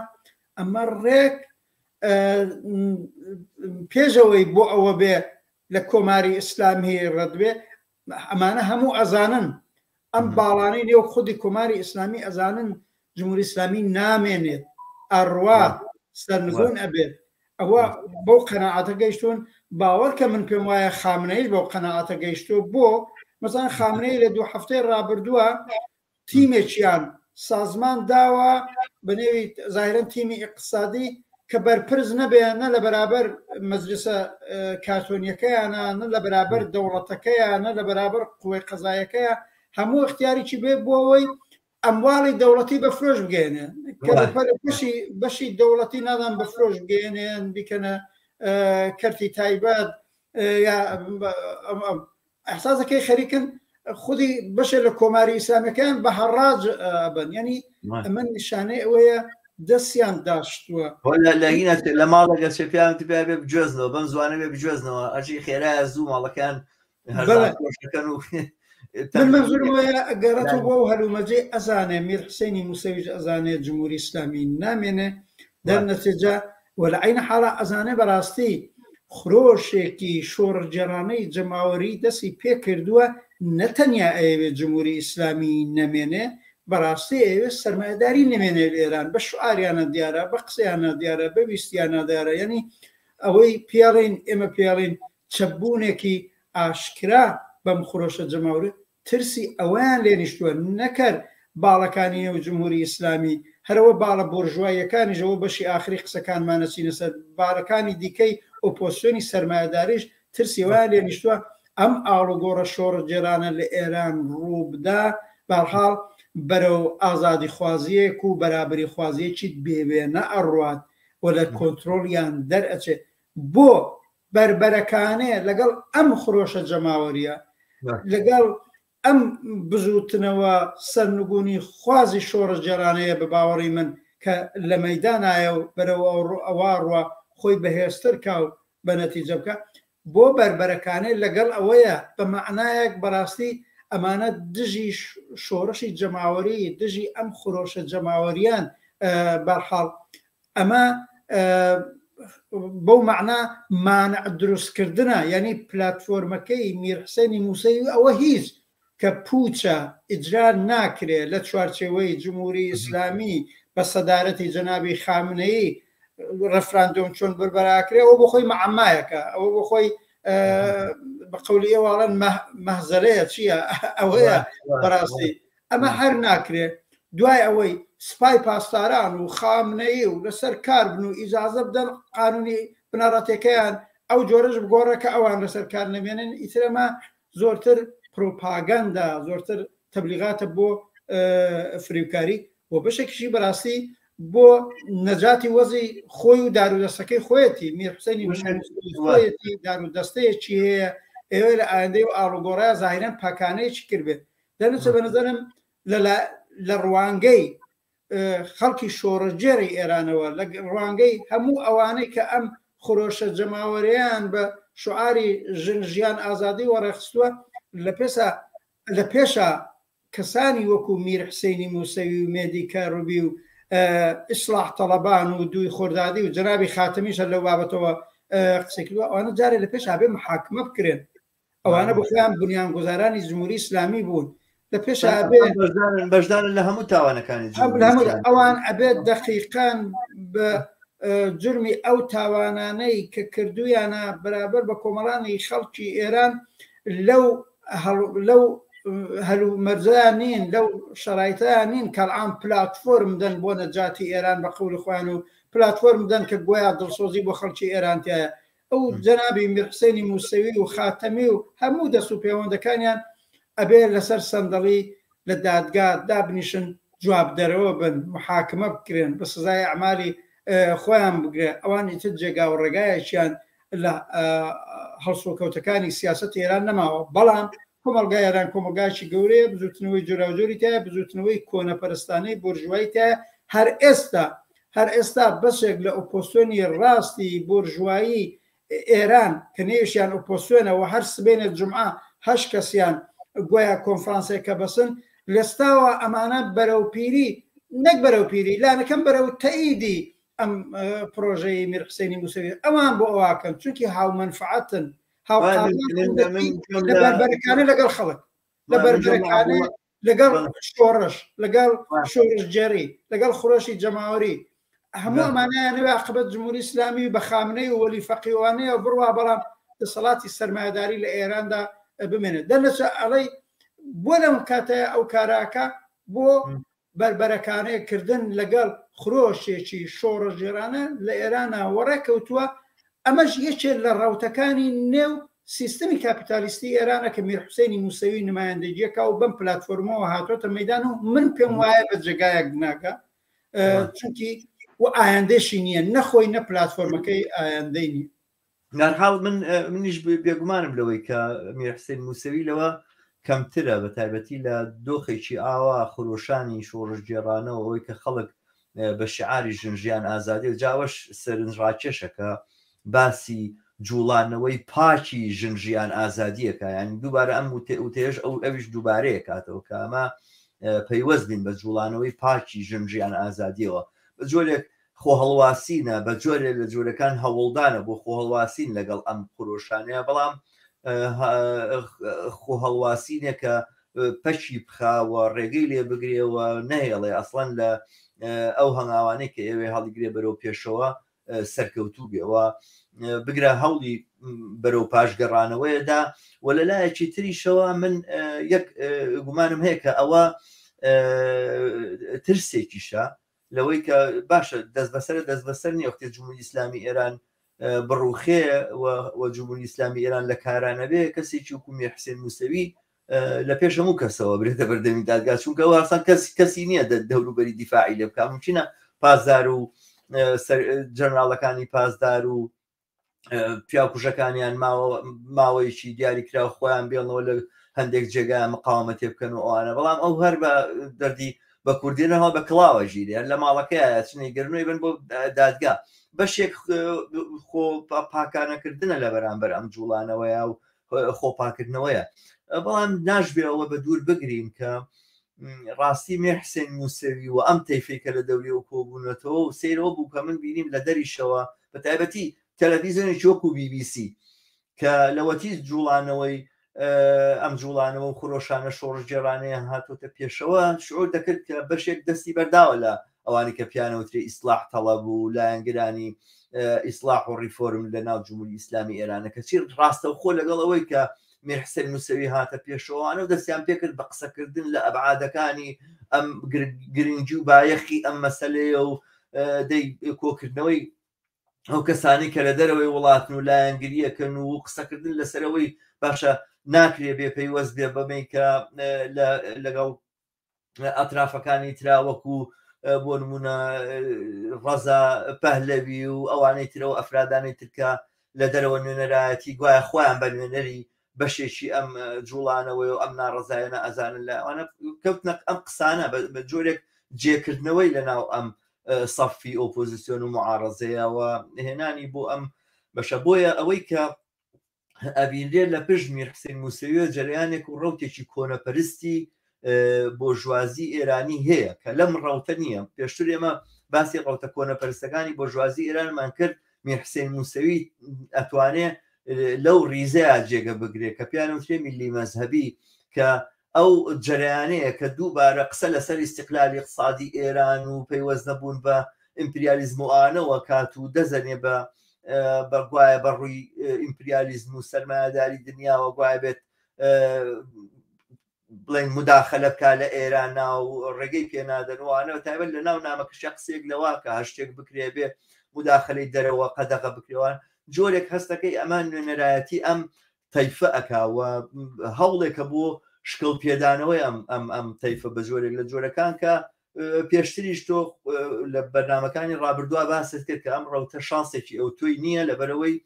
ئەمە ڕێک پێشەوەی بۆ ئەوە بێ لە کۆماری ئیسلامی ڕەتبێ ئەمانە هەموو ئەزانن ئەم باڵانەی نێو خودی کۆماری ئیسلامی ئەزانن جمهوری ئیسلامی نامێنێت ئەڕوا سەرنگون ئەبێت ئەوە بۆ قەناعەتە گەیشتون باوەڕکە من پێم وایە خامنەیش بۆ قەناعەتە گەیشتۆ بۆ مەسەڵەن خامنەی لە 2 هەفتەی ڕابردووە تیمێکیان سازمان داوە بە نێوی زاهرەن تیمی اقتصادی کە بەرپرس نەبێنە لە بەرابەر مەجلیسە کارتۆنیەکەیانە نە لە بەرابەر دەوڵەتەکەیانە لە بەرابەر قووەی قەزایەکەیە هەموو اختیاریی بێ بۆ ئەوەی ئەمواڵی دەوڵەتی بە فرۆش بگەێنێ بەشی دەوڵەتی نادان بە فرۆش بگەێنێن بیکەنە کەرتی تایبەت یا ئەحساسەکەی خەریکن خودی بەشێ لە کۆماری ئیسلامیەکان بە هەڕاج بن ینی ئەمە نیشانەی ئەوەیە دەستیان داشتووە لە هینە لە ماڵەگە چپیان بێ بجوێزنەوە بەم زوانە بێ بجوێزنەوە ئەجی خێرایە زوو ماڵەکان هەرشەکەن و من منزورم وایە گەڕێتەوە بۆ هەلومەجێ ئەزانێ میر حسێنی موسەویش ئەزانێت جمهوری ئیسلامی نامێنێ دەرنەتیجە وە لە عینە حاڵە ئەزانێ بەڕاستی خرۆشێکی شۆڕجێرانەی جەماوەری دەستی پێ کردووە نەتەنیا ئەوێ جمهوری ئیسلامی نەمێنێ بەڕاستی ئەوێ سەرمایهداری نەمێنێ لە ئێران بە شعاریانە دیارە بە قسەیانە دیارە بە ویستیانە دیارە یعنی ئەوەی پیاڵین ئێمە پیاڵین چەبوونێکی ئاشکرا بەم خۆشە جەماوری ترسی ئەویان لێ نیشتووە نەکرد باڵەکانی و جمهوری ئیسلامی هەرەوە باڵە بۆرژواییەکانیشەوە بەشی ئاخری قسەکانمانە چینە سەر باڵەکانی دیکەی ئۆپۆسیۆنی سەرمایهداریش ترسی وایە لێ نیشتووە ئەم ئاڵوگۆڕە شۆڕ جێرانە لە ئێران ڕوو بدا بەرحاڵ بەرەو ئازادی خوازیەک و بەرابری خوازیەکی بێوێنە ئەڕوات و لە کۆنتترۆلیان دەرئەچێت بۆ بربەرەکانێ لەگەڵ ئەم خرۆشە جەماوەریە لەگەڵ ئەم بزوتنەوە سەرنگونی خوازی شۆڕە جێرانەیە بە باوەڕی من کە لە مەیدانایە و بەرەوە ئەوواڕوە خۆی بەهێزتر کا و بە نەتیجە بکە بۆ بربەرەکانێ لەگەڵ ئەوەیە بە معنایەک بەڕاستی ئەمانە دژی شۆڕشی جەماوەری دژی ئەم خرۆشە جەماوەریان بەرحاڵ ئەمە بەو معنا مانع دروستکردنە یعنی پلاتفۆرمەکەی میر حسێنی موسەوی ئەوە هیچ کە پوچە ئیجرا ناکرێت لە چوارچێوەی جمهوری ئیسلامی بە سەدارەتی جەنابی خامنەیی ڕەفراندۆم چۆن بربەراکرێ ئەوە بۆ خۆی مەعمایەکە ئەوە بۆ خۆی بە قەولی ئێواڵەن مەهزەرەیە چییە ئەوەیە بەڕاستی ئەمە هەر ناکرێت دوای ئەوەی سپای پاسداران و خامنەیی و لەسەر کار بن و ئیجازە بدەن قانونی بناڕەتەکەیان ئەو جۆرەش بگۆڕەکە ئەوان لەسەر کار نەمێنن ئیترەمە زۆرتر پرۆپاگاندا زۆرتر تەبلیغاتە بۆ فریوکاری و بەشێکیشی بەڕاستی بۆ نەجاتی وەزی خۆی و دارودەستەکەی خۆیەتی میر حسێنی خۆیەتی دارودەستەیەکی هەیە ئێوە لە ئایندەی و ئاڵوگۆڕای زاهیرەن پاکانەیەکی کردبێت دەنووسە بە نەزەرم لە ڕوانگەی خەڵکی شۆڕەجێری ئێرانەوە لە ڕوانگەی هەموو ئەوانەی کە ئەم خرۆشە جەماوەریان بە شعاری ژیان ئازادی وەڕێخستووە لە پێشە کەسانی وەکو میر حسێنی موسەوی و مێدی کاڕوبی و ئیسلاح تەڵەبان و دووی خۆردادی و جەنابی خاتمیشە لەو بابەتەوە قسەکردووە ئەوانە جارێ لە پێش ئابێ محاکمە بکرێن ئەوانە بۆ خۆیان بنیانگوزارانی جمهوری ئیسلامی بوون لە پێش بەشدان لە هەموو تاوانەکانی ئەوان ئەبێت دەقیقان بە جرمی ئەو تاوانانەی کە کردویانە بەرابەر بە کۆمەڵانی خەڵکی ئێران لەو هەلو مەرجیان نین لەو شەرایتیان نین کەڵام پلاتفۆرم دەن بۆ نەجاتی ئێران بە قەولی خۆیان و پلاتفۆرم دەن کە گویا دڵسۆزی بۆ خەڵکی ئێرانتیایە ئەو جەنابی میر حسێنی موسەوی و خاتەمی و هەموو دەست و پەیوەندەکانیان ئەبێ لەسەر سەندەڵی لە دادگا دابنیشن جواب دەرەوە بن محاکمە بکرێن بە سزای ئەعمالی خۆیان بگرێ ئەوانی تر جێگا و ڕێگایەکیان لە هەڵسوکەوتەکانی سیاست ئێران نەماوە بەڵام کۆمەلگای ئێران کۆمەلگایکی گەورەیە بزوتنەوەی جۆراوجۆری تایە بزوتنەوەی کۆنەپەرستانەی بورژوایی تایە هەر ئێستا بەشێک لە ئۆپۆسیۆنی ڕاستی بورژوایی ئێران کە نێویشیان ئۆپۆسیۆنەوە هەر سبێنە جمعە 8 کەسیان گویا کۆنفرانسێکە بەسن لەستاوە ئەمانە بەرەوپیری نەک بەرەوپیری لانەکەم بەرەو تەئیدی ئەم پرۆژەی میر حسێنی موسەوی ئەوان بۆ ئەواکەن چونکی هاومەنفعەتن لە بەربەرەکانە لەگەڵ خەڵک لە بەربەرەکانە لەگەڵ شۆڕش لەگەڵ شۆڕژجێری لەگەڵ خۆشی جەماوەری هەموو ئەمانەیانەوە عاقبەت جمهوری ئیسلامی بە خامنەی و وەلی فەقیوانەیە و بڕوا بەڵام دەسەڵاتی سەرمایهداری لە ئێراندا بمێنێت دەنەچە ئەڵەی بۆ لەم کاتەیە ئەو کاراکە بۆ بربەرەکانەیە کردن لەگەڵ خرۆشێکی شۆڕەژێرانە لە ئێرانە وەڕێکەوتووە ئەمەش یەکێک لە ڕاوتەکانی نێو سیستمی کاپیتالیستی ئێرانە کە میرحوسێنی موسەوی نمایەندەگیەکە و بەم پلتفۆرمەوە هاتوۆتە مەیدان و من پێم وایە بە جێگایەک ناکە چونکی و ئایندێشی نییە نەخۆی نە پلتفۆرمەکەی ئایندەی نیە. نارحاڵ منیش بێگومانم لەوەی کە میرحوسێن موسەوی لەوە کەمترە بە تایبەتی لە دۆخێکی ئاوا خۆشانی شۆڕژگێڕانەوە ئەوەی کە خەڵک بە شعاری ژنژیان ئازادی و جاوەش سەرنجڕاکێشەکە باسی جوڵانەوەی پاکی ژنژیان ئازادیەکە ینی دووبارە ئەم وتێژ ئەویش دووبارەیە کاتەوە کە ئەمە پەیوەست بین بە جوڵانەوەی پاکی ژنژیان ئازادیەوە بە جۆرێک خۆ هەڵواسینە بە جۆرێ لە جۆرەکان هەوڵدانە بۆ خۆ هەڵواسین لەگەڵ ئەم خۆشانەیە بەڵام خۆ هەڵواسینێکە پەچی بخاوە ڕێگەی لێ بگرێەوە نەهێڵێ ئەسڵەن لە ئەو هەنگاوانەی کە ئێوێ هەڵیگرێ بەرەو پێشەوە سەرکەوتوو بێەوە بگرە هەوڵی بەرەو پاشگەڕانەوەیەدا و لە لایەکی تریشەوە من یەک گومانم هەیە کە ئەوە ترسێکیشە لەوەی کە باشە دەست بەسەر نیە وەختی جمهوری ئیسلامی ئێران بڕوخێ و جمهوری ئیسلامی ئێران لە کارانە بێ کەسێکی وەکو میرحوسێن موسەوی لە پێش هەموو کەسەوە برێتە بەردەمی دادگا چونکە ئەوە ئاسان کەسی نییە دەوروبەری دیفاعی لێ بکات ممکنە پاسدار و جەنراڵەکانی پاسدار و پیاکوژەکانیان ماوەیەکی دیاریکرا خۆیان بێنەوە لە هەندێک جێگای مقاومەتێ بکەن و ئەوانە بەڵام ئەو هەر بە دەردی بە کوردێنەوە بە کڵاوە ژیریان لە ماڵەکەی چنەی گەرنەوەی بن بۆ دادگا بەشێک خۆ پاکانەکردنە لە بەرامبەر ئەم جوڵانەوەیە و خۆپاکردنەوەیە بەڵام ناشبێەوە بە دوور بگرین کە ڕاستی میرحوسێن موسەوی و ئەم تەیفێکە لە دەوری و کۆبوونەتەوە و سیرەوە بوو کە من بینیم لە دەریشەوە بە تایبەتی تەلەڤیزیۆنێکی وەکو BBC کە لەوەتی جوڵانەوەی ئەم جوڵانەوە و خۆشانە شۆڕژگێڕانەیە هاتوۆتە پێشەوە شعور دەکرد کە بەشێک دەستی بەرداوە لە ئەوانی کە پیانەوتری ئیسلاح تەڵەب و لایەنگرانی ئیسلاح و ڕیفۆرم لە ناو جمهوری ئیسلامی ئێرانە کە چی ڕاستەوخۆ لەگەڵ ئەوەی کە میرحوسێن موسەوی هاتە پێشەوەوانە و دەستیان پێکرد بە قسەکردن لە ئەبعادەکانی ئەم گرنگی و بایەخی ئەم مەسەلەیە و کۆکردنەوەی ئەو کەسانی کە لە دەرەوەی وڵاتن و لایەنگریەکەن و قسەکردن لەسەرەوەی باشە ناکرێ بێ پەیوەست بێ بەمەی کە لەگەڵ ئەطرافەکانی تراوەکو بۆ نمونە ڕەزا پەهلەوی و ئەوانەی ترەوە ئەفرادانی ترکە لە دەرەوە نوێنەرایەتی گوایە خۆیان بە نوێنەری بەشێکی ئەم جوڵانەوەی و ئەم ناڕزایەنە ئەزانن لە ئەوانە کەوتنە ئەم قسانە بە جۆرێک جێکردنەوەی لە ناو ئەم سەفی ئۆپۆزیسیۆن و معارەزەیەوە هێنانی بۆ ئەم بەشە بۆیە ئەوەی کە ئەبیلێر لە پشت میرحوسێن موسەویە جەریانێک و ڕەوتێکی کۆنەپەرستی بۆژوازی ئێرانی هەیە کە لەم ڕەوتە نییە پێشتر ئێمە باسی ڕەوتە کۆنەپەرستەکانی بۆژوازی ئێرانمان کرد میرحوسێن موسەوی ئەتوانێت لەو ریزەیە جێگە بگرێت کە پیانوترێ میلی مەزهەبی کە ئەو جەریانەیە کە دووبارە قسە لەسەر ئیستیقلالی اقتصادی ئێران و پەیوەست نەبوون بە ئیمپریالیزم و ئانەوە کات و دەزەنێ بە بەگوایە بەڕووی ئیمپریالیزم و سەرمایهداری دنیاوە گوایە بێت بڵێن مداخەلە بکا لە ئێران و ڕێگەی پێنادەنوانەوە تایبەت لە ناو نامەکەشە قسێک لەوا کە هەشتێک بکرێ بێ مداخەلەی دەرەوە قەدەغە بکرێوان جۆرێک هەستەکەی ئەمان نوێنەرایەتی ئەم تەیفە ئەکاوە هەوڵێکە بۆ شکڵ پێدانەوەی ئەم تەیفە بە جۆرێک لە جۆرەکان کە پێشتریش تۆ لە بەرنامەکانی ڕابردووە باست کرد کە ئەم ڕەوتە شانسێکی ئەو توی نییە لەبەرەوەی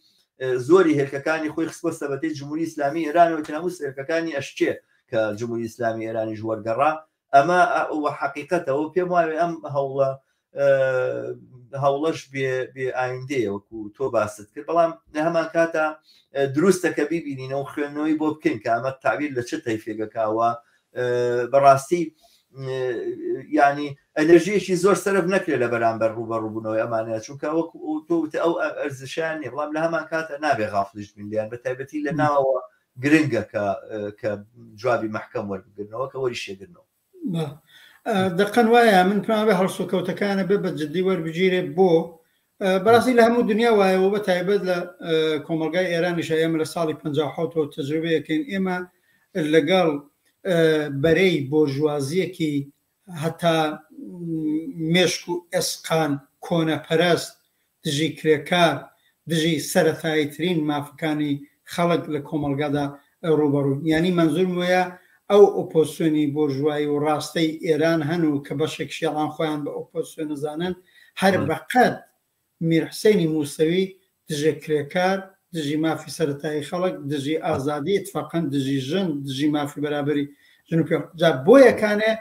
زۆری هێرکەکانی خۆی خستوە سەبەتەی جمهوری ئیسلامی ئێرانەوە هەموو سێرکەکانی ئەشچێ کە جمهوری ئیسلامی ئێرانی ژوەرگەڕا ئەمە حقیقەتەوە پێم وایە ئەم هەوڵەش بێ ئایندەیە وەکو تۆ باست کرد بەڵام لە هەمان کاتە دروستە کە بیبینینەوە خوێندنەوەی بۆ بکەین کە ئەمە تاویر لە چ تەیفێگەکاوە بەڕاستی ینی ئەنرژیەکی زۆر سەرف نەکرێت لە بەرامبەر ڕوبەڕووبوونەوەی ئەمانەیە چونکە وەکو تۆ ئەو ئەرزشیان نیە بەڵام لە هەمان کاتە نابێ غافڵش بینیان بە تایبەتی لە ناوەوە گرنگە کە جوابی محکەم وەربگرنەوە کە وەری شێگرنەوە دقن وایە من پێم هەڵسوکەوتەکانە بێ بە جددی وەربگیرێ بۆ بەڕاستی لە هەموو دنیا وایەوە بە تایبەت لە کۆمەلگای ئێرانیش ئێمە لە ساڵی 1950 تەجروبەیەکەین ئێمە لەگەڵ بەرەی بۆژوازیەکی هەتا مێشک و ئێسقان کۆنەپەرست دژی کرێکار دژی سەرەتاییترین مافەکانی خەڵک لە کۆمەلگادا ڕوبەڕوو ینی منزور وەیە ئەو ئۆپۆسیۆنی بۆرژوایی و ڕاستەی ئێران هەن و کە بەشێک شێڵان خۆیان بە ئۆپۆسیۆن نزانن هەر بەقەت میرحسێنی موسەوی دژە کرێکار دژی مافی سەرەتایی خەڵک دژی ئازادی اتفاقەن دژی ژن دژی مافی بەرابری ژن و پێ جا بۆ یەکانێ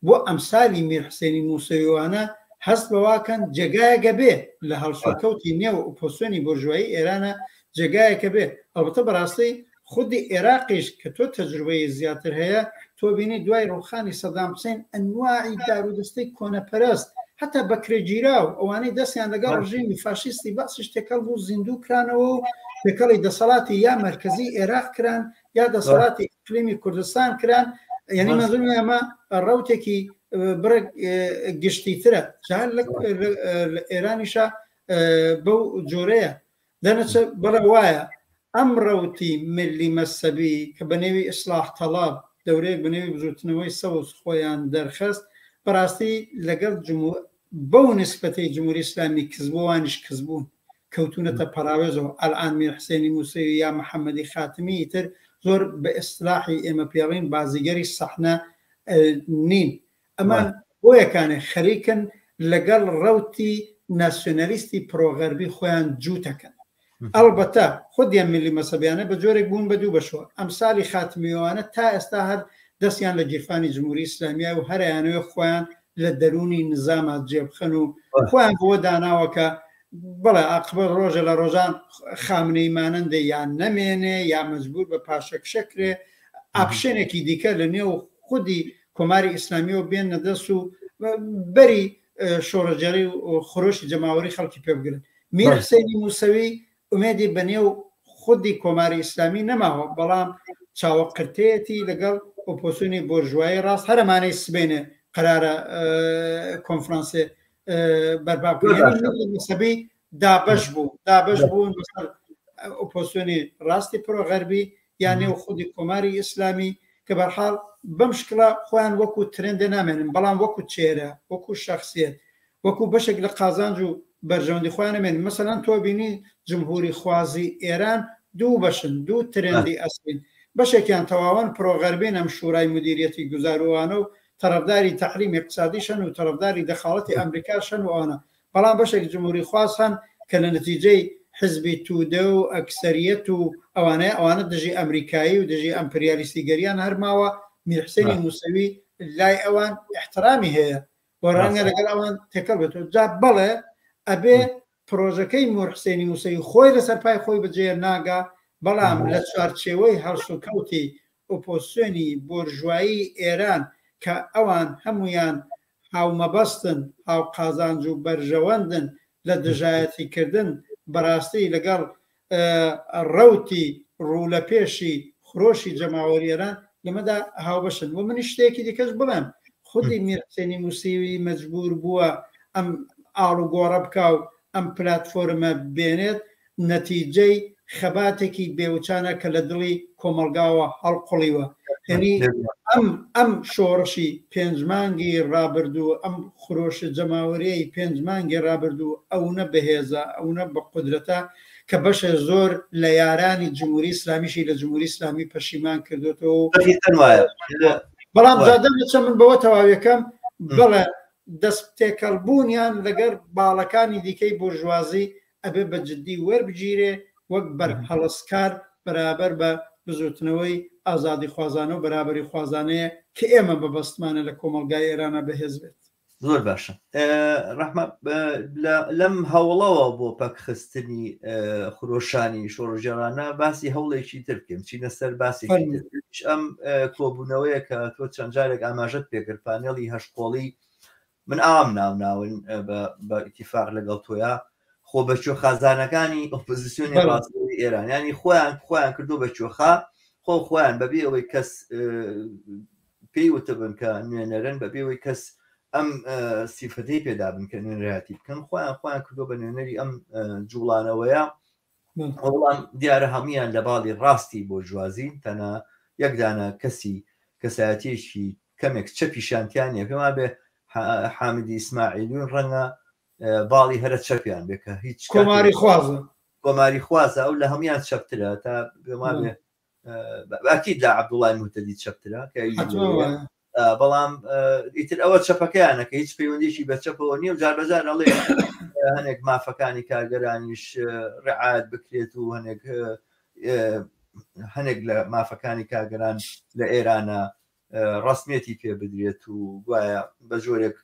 بۆ ئەمسالی میرحسێنی موسەویوانە هەست بەواکەن جێگایەکە بێ لە هەڵسوکەوتی نێوە ئۆپۆسیۆنی بۆرژوایی ئێرانە جێگایەکە بێ ئەلبەتە بەڕاستی خودی عێراقیش کە تۆ تەجروبەی زیاتر هەیە تۆ بینی دوای ڕوخانی سەدام حوسێن ئەنواعی دارودەستەی کۆنەپەرست حتا بەکرێگیرا و ئەوانەی دەستیان لەگەڵ ڕژیمی فاشیستی باسی شتێکەڵ بوو زیندوو کرانەوە و پێکەڵی دەسەڵاتی یا مرکزی عێراق کران یا دەسەڵاتی ئیقلیمی کوردستان کران یعنی منزوم ئەمە ڕەوتێکی بڕە گشتیترە جان لە ئێرانیشە بەو جۆرەیە دەنەچە بەڵێ وایە ئەم ڕەوتی ملی مەسەبی کە بە نێوی ئیسلاح تەڵاب دەورەیەک بە نێوی بزوتنەوەی سەوز خۆیان دەرخست بەڕاستی لەگەڵ بەو نسبەتەی جمهوری ئیسلامی کەسبووانیش کەسبوون کەوتونەتە پەراوێزەوە ئەلعان میرحسێنی موسەوی یا محەممەدی خاتمی تر زۆر بە ئیسلاحی ئێمە پێڵین بازیگەری سەحنە نین ئەمان بۆ یەکانێ خەریکن لەگەڵ ڕەوتی ناسیۆنەلیستی پرۆغەربی خۆیان جووتەکەن ئەلبەتە خودیان ملی مەسەبیانە بە جۆرێک بوون بە دوو بەشەوە ئەمسالی خاتمیەوانە تا ئێستا هەر دەستیان لە گیرفانی جمهوری ئیسلامیە و هەرایانەوە خۆیان لە دەرونی نظامات جێبخەن و خۆیان بۆ داناوەکە بەڵێ عاقبە ڕۆژە لە ڕۆژان خامنەی مانەندە یان نەمێنێ یا مەجبور بە پاشەکشەکرێ ئاپشنێکی دیکە لە نێو خودی کۆماری ئیسلامیەوە بێنە دەست و بەری شۆڕەجێڕی و خۆشی جەماوەری خەڵکی پێ بگرن میرحسێنی موسەوی ئومێدی بەنێو خودی کۆماری ئیسلامی نەماوە بەڵام چاوەقرتەیەتی لەگەڵ ئۆپۆسیۆنی بۆرژوایی ڕاست هەرمانەی سبێنێ قرارە کۆنفرانسێ بەربابکردنی دابش بوون بەسەر ئۆپۆسیۆنی ڕاستی پرۆغەربی یان نێو خودی کۆماری ئیسلامی کە بەرحاڵ بەم شکڵە خۆیان وەکو ترێندە نامێنن بەڵام وەکو چێرە وەکو شخصیت وەکو بەشێک لە قازانج و بەرژەوەندی خۆیان نامێنن مەسەلەن تۆ بینی جمهوری خوازی ئێران دوو بەشن دوو ترێندی ئەسڵین بەشێکیان تەواوان پرۆغەربین ئەم شورای مدیریەتی گوزاروانە و تەرەفداری تەحریم اقتصادیشن و تەرەفداری دەخاڵەتی ئەمریکاشن و ئەوانە بەڵام بەشێک جمهوری خواز هەن کە لە نەتیجەی حزبی توودە و ئەکسەریەت و ئەوانە دژی ئەمریکایی و دژی ئەمپریالیستی گەریان هەرماوە میرحسێنی موسەوی لای ئەوان احترامی هەیە بۆ ڕەنگە لەگەڵ ئەوان تێکەڵ بێتەوە جا بەڵێ ئەبێ پرۆژەکەی میرحسێنی موسەوی خۆی لەسەر پای خۆی بەجێ ناگا بەڵام لە چوارچێوەی هەڵسوکەوتی ئۆپۆسیۆنی بۆرژوایی ئێران کە ئەوان هەمویان هاومەبەستن هاو قازانج و بەرژەوەندن لە دژایەتیکردن بەڕاستی لەگەڵ ڕەوتی ڕوو لە پێشی خۆشی جەماوەری ئێران لەمەدا هاوبەشن و منی شتێکی دیکەش بڵێم خودی میرحسێنی موسەوی مەجبور بووە ئەم ئاڵ و گۆڕە بکە و ئەم پلاتفۆرمە بێنێت نەتیجەی خەباتێکی بێوچانە کە لە دڵی کۆمەلگاوە هەڵقوڵیوە یعنی ئەم شۆڕشی پێنجمانگی ڕابردوو ئەم خۆشە جەماوەریەی پێنجمانگی ڕابردوو ئەوە بەهێزە ئەوە بە قودرەتە کە بەشە زۆر لە یارانی جمهوری ئیسلامیشی لە جمهوری ئیسلامی پەشیمان کردوێتەوە بەڵام جادەم لە چەند من بەوە تەواویەکەم بڵێ دەست تێکەڵبوونیان لەگەر باڵەکانی دیکەی بورژوازی ئەبێ بە جددی وەربگیرێ وەک بەر هەڵسکار بەرابەر بە بزوتنەوەی ئازادی خوازانە و بەرابەری خوازانەیە کە ئێمە بەبەستمانە لە کۆمەلگای ئێرانە بەهێز بێت زۆر باشە ڕەحمە لەم هەوڵەوە بۆ پەکخستنی خۆشانی شۆڕژێڕانە باسی هەوڵێکی تر بکەم چینە سەر باسی ئەم کۆبوونەوەیە کە تۆ چەند جارێک ئاماژەت پێکرد پانێڵی هەشقۆڵی من ئام ناوناون بە ئیتیفاق لەگەڵ تۆیە خۆ بەچۆ خازانەکانی ئۆپۆزیسیۆنی ڕاستەوەی ئێران ینی خۆیان کردو بە چۆخا خۆیان بەبێ ئەوەی کەس پێی وتبن کە نوێنەرن بەبێ ئەوەی کەس ئەم سیفەتەی پێدا بن کە نوێنەراتی بکەن خۆیان کردو بە نوێنەری ئەم جوڵانەوەیە وەڵام دیارە هەمویان لە باڵی ڕاستی بۆ ژوازین تەنە یەکدانە کەسی کەسایەتیشی کەمێک چەپی شانتیانە پێما بێ حامدی ئیسماعیلیون ڕەنگە باڵی هەرە چەپیان بێکە هیچ کۆماری خوازە کۆماری خوازە ئەو لە هەمویان چەپترە تا پێما بێ باکی دا عەبدوڵای موتەدی چەپترا کە بەڵام ئیتر ئەوە چەپەکەیانەکە هیچ پەیوەندیشی بە چەپەوە نییە و جاربەجار ئەڵێ هەنێک مافەکانی کارگەرانیش ڕعایەت بکرێت و هەنێک لە مافەکانی کارگەران لە ئێرانە ڕسمێتی پێ بدرێت و گوایە بە جۆرێک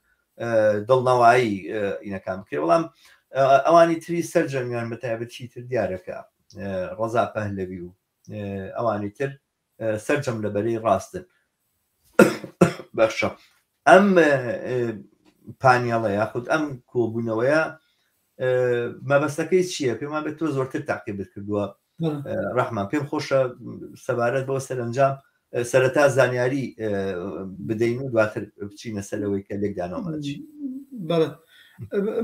دڵنەوایی ئینەکان بکرێت بەڵام ئەوانی تری سەرجەمیان بە تایبەتی تر دیارەکە ڕەزا پەهلەوی و ئەوانی تر سەرجەم لەبەرەی ڕاستن باشە ئەم پانیاڵە یاخود ئەم کۆبوونەوەیە مەبەستەکەی چییە پێمان بێت تۆ زۆرتر تاقیبت کردووە ڕەحمان پێم خۆشە سەبارەت بەوە سەرنجام سەرەتا زانیاری بدەین و دواتر بچینە سەرەوەی کە لێکدانەوەمەچی